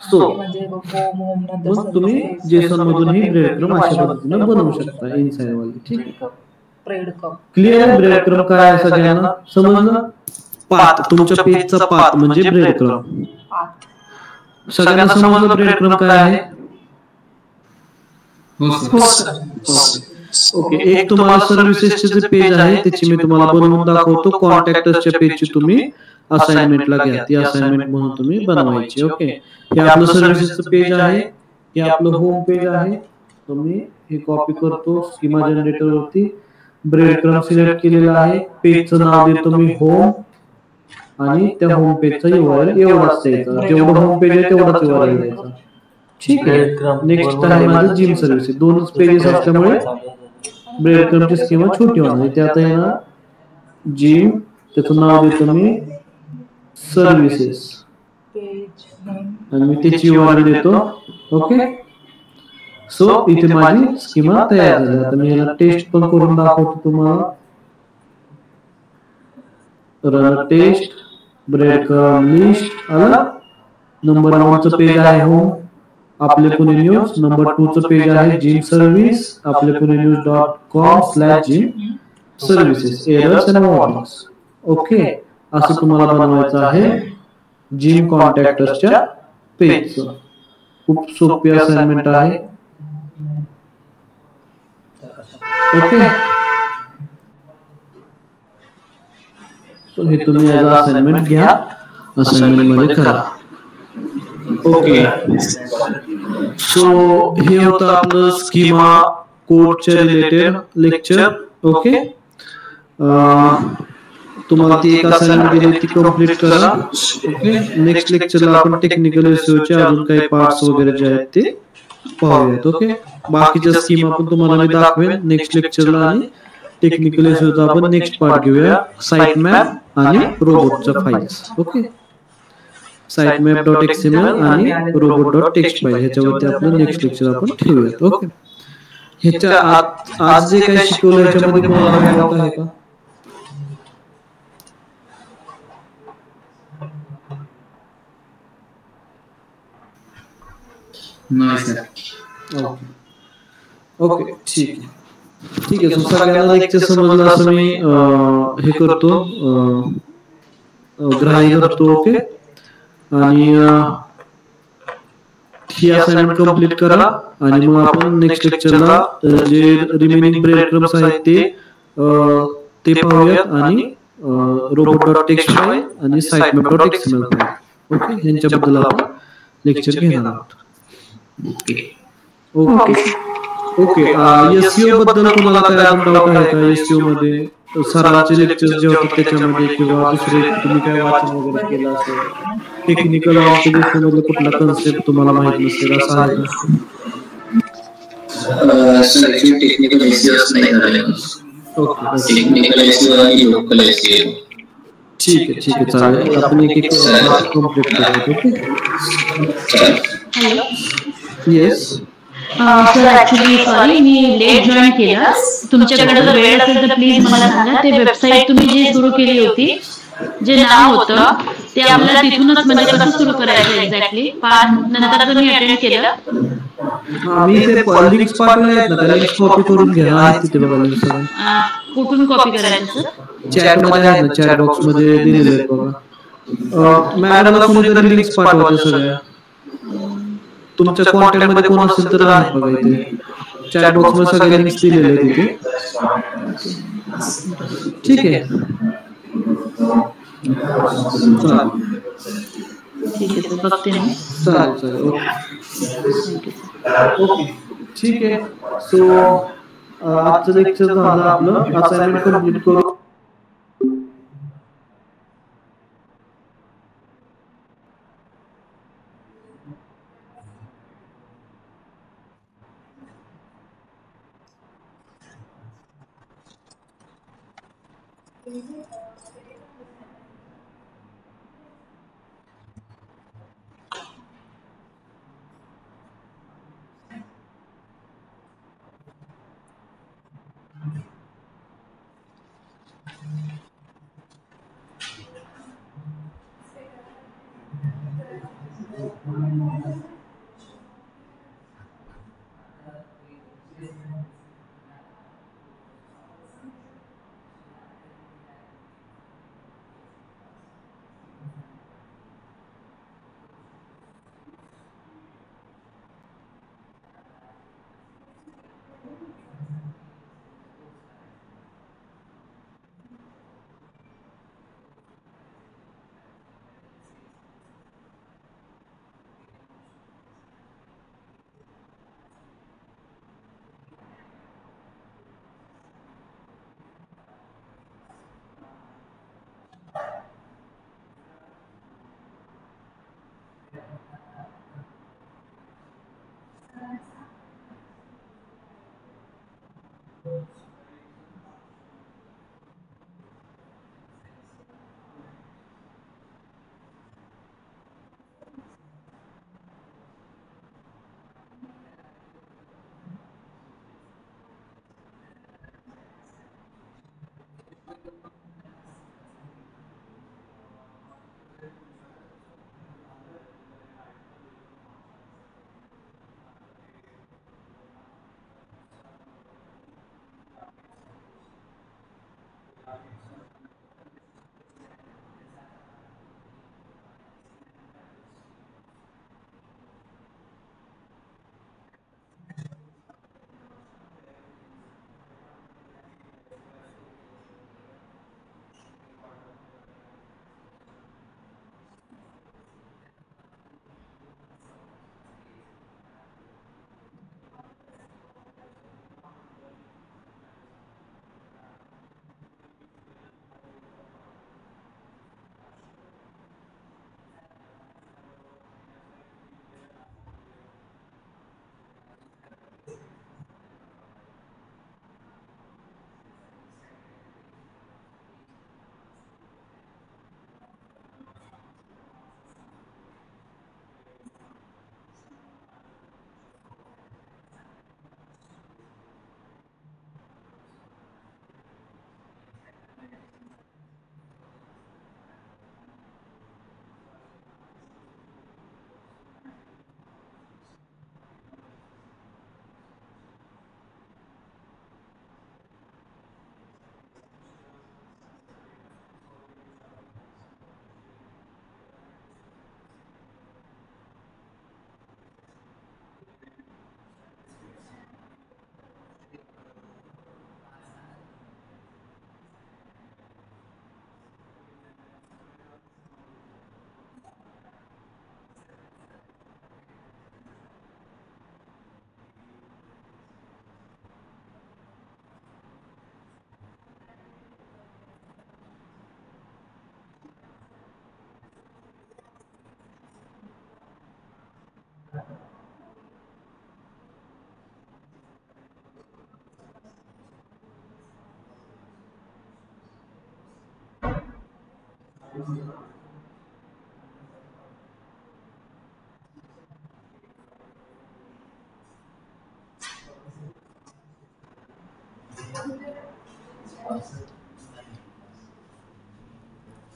सो मग तुम्ही जेसॉन मधून ही ब्रेड क्रम अशा पद्धतीने बनवू शकता इनसाइड वाली. ठीक आहे, क्लिअर. ब्रेड क्रम काय आहे सगळ्यांना समजलं. पाथ, तुमच्या पेजचा पाथ म्हणजे ब्रेड क्रम. सगळ्यांना समजलं ब्रेड क्रम काय आहे. ओके, एक तुम्हाला सर्व्हिसेसचे जे पेज आहे त्याची मी तुम्हाला बनवून दाखवतो. कॉन्टॅक्टसच्या पेजची तुम्ही असाइनमेंटला घ्या. ती असाइनमेंट म्हणून तुम्ही बनवायची. ओके, हे आपलं सर्व्हिसेसचं पेज आहे, हे आपलं होम पेज आहे. तुम्ही हे कॉपी करतो स्कीमा जनरेटर वरती. ब्रेड क्रम सिलेक्ट केलेला आहे. पेजचं नाव देतो मी होम आणि त्या होम पेजचा URL एवढाच द्यायचा. जेवढं होम पेज आहे तेवढाच URL द्यायचा. ठीक आहे, नेक्स्ट आहे माझं जिम सर्व्हिसेस. दोनच पेजेस असल्यामुळे ब्रेड क्रमची स्कीमा छोटी होणार. त्यात आहे ना जिम, त्याचं नाव देतो मी सर्व्हिसेस आणि मी त्याची URL देतो. ओके, सो इथे माझी स्कीमा तयार झाली. आता मी याला टेस्ट पण करून दाखवतो तुम्हाला. Run test, breadcrumb list आला. नंबर 1 चं पेज आहे होम, आपले पुणे न्यूज. नंबर 2 चं पेज आहे जिम सर्व्हिस, आपले पुणे न्यूज.com/जिम services, errors and warnings. Okay, असं तुम्हाला बनवायचं आहे जिम कॉन्टॅक्टसच्या पेजचं. खूप सोपी असाइनमेंट आहे. ओके, सो हे तुम्ही याचा असाइनमेंट घ्या, असाइनमेंट मध्ये करा. ओके, सो हे होतं आपलं स्कीमा कोडच्या रिलेटेड लेक्चर. ओके, तुम्हाला ती एक असाइनमेंट दिली ती कंप्लीट करा. ओके, नेक्स्ट लेक्चरला आपण टेक्निकल एसईओचे अजून काही पार्ट्स वगैरे जे आहेत ते पाहूयात. ओके, बाकीच्या स्कीमा पण तुम्हाला मी दाखवेन नेक्स्ट लेक्चरला. आणि टेक्निकल एसईओचा आपण नेक्स्ट पार्ट घेऊया, साइट मॅप आणि रोबोटच्या फाइल्स. ओके, sitemap.xml आणि robot.txt फाईल ह्याच्यावरती आपलं नेक्स्ट लेक्चर आपण ठेवूयात. ओके, ह्याच्या आज जे काही शिकवलं ह्याच्यामध्ये कोणाला काही डाऊट आहे का? नाही सर. ओके, ठीक आहे. ठीक आहे, सगळ्यांना लेक्चर समजलं असं मी हे करतो, ग्राह्य करतो. ओके, आणि ही असाइनमेंट कंप्लीट करा आणि मग आपण नेक्स्ट लेक्चरला जे रिमेनिंग ब्रेड क्रम्स आहेत ते पाहूयात आणि robot.txt फाईल आणि sitemap.xml फाईल. ओके, यांच्याबद्दल आपण लेक्चर घेणार आहोत. ओके, ओके, एसईओ बद्दल तुम्हाला काय डाऊट आहे का? एसईओ मध्ये सरांचे लेक्चर जे होते त्याच्यामध्ये किंवा दुसरे तुम्ही काय वाचन वगैरे केलं असेल, टेक्निकल ऑब्झर्वेशन मधलं कुठला कन्सेप्ट तुम्हाला माहित नसेल असं आहे का? सर टेक्निकल एसईओच नाही झालेलं. ओके, टेक्निकल एसईओ आणि लोकल एसईओ. ठीक आहे, ठीक आहे, चालेल. आपण एक एक कंप्लीट करूया. Okay, yes sir actually sorry me let join केलं. तुमच्याकडे जर वेळ असेल तर प्लीज मला सांगा. ते वेबसाईट तुम्ही जी सुरू केली होती जे नाव होतं ते आपल्याला तिथूनच म्हणजे कसं सुरू करायचं एक्झॅक्टली नंतर तुम्ही अटेंड केलं. मी ते लिंक्स पाठवले आहेत ना, त्या लिंक्स कॉपी करून घ्या. आहेत तिथे बघा लिंक्स सगळ्या. कुठून कॉपी करायचं सर? चॅट मध्ये आहेत ना, चॅट बॉक्स मध्ये दिलेले आहेत बघा. मॅडमला कोणीतरी लिंक्स पाठवायच्या सगळ्या. तुमच्या कॉन्टॅक्ट मध्ये कोण असेल तर आहेत बघा इथे. चॅट बॉक्स मध्ये सगळ्या लिंक्स दिलेले आहेत इथे. ठीक आहे. ठीक आहे सर, बघते मी. चालेल चालेल. ओके ठीक आहे. सो आजचं लेक्चर झालं आपलं. असाइनमेंट कम्प्लीट करू.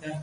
काय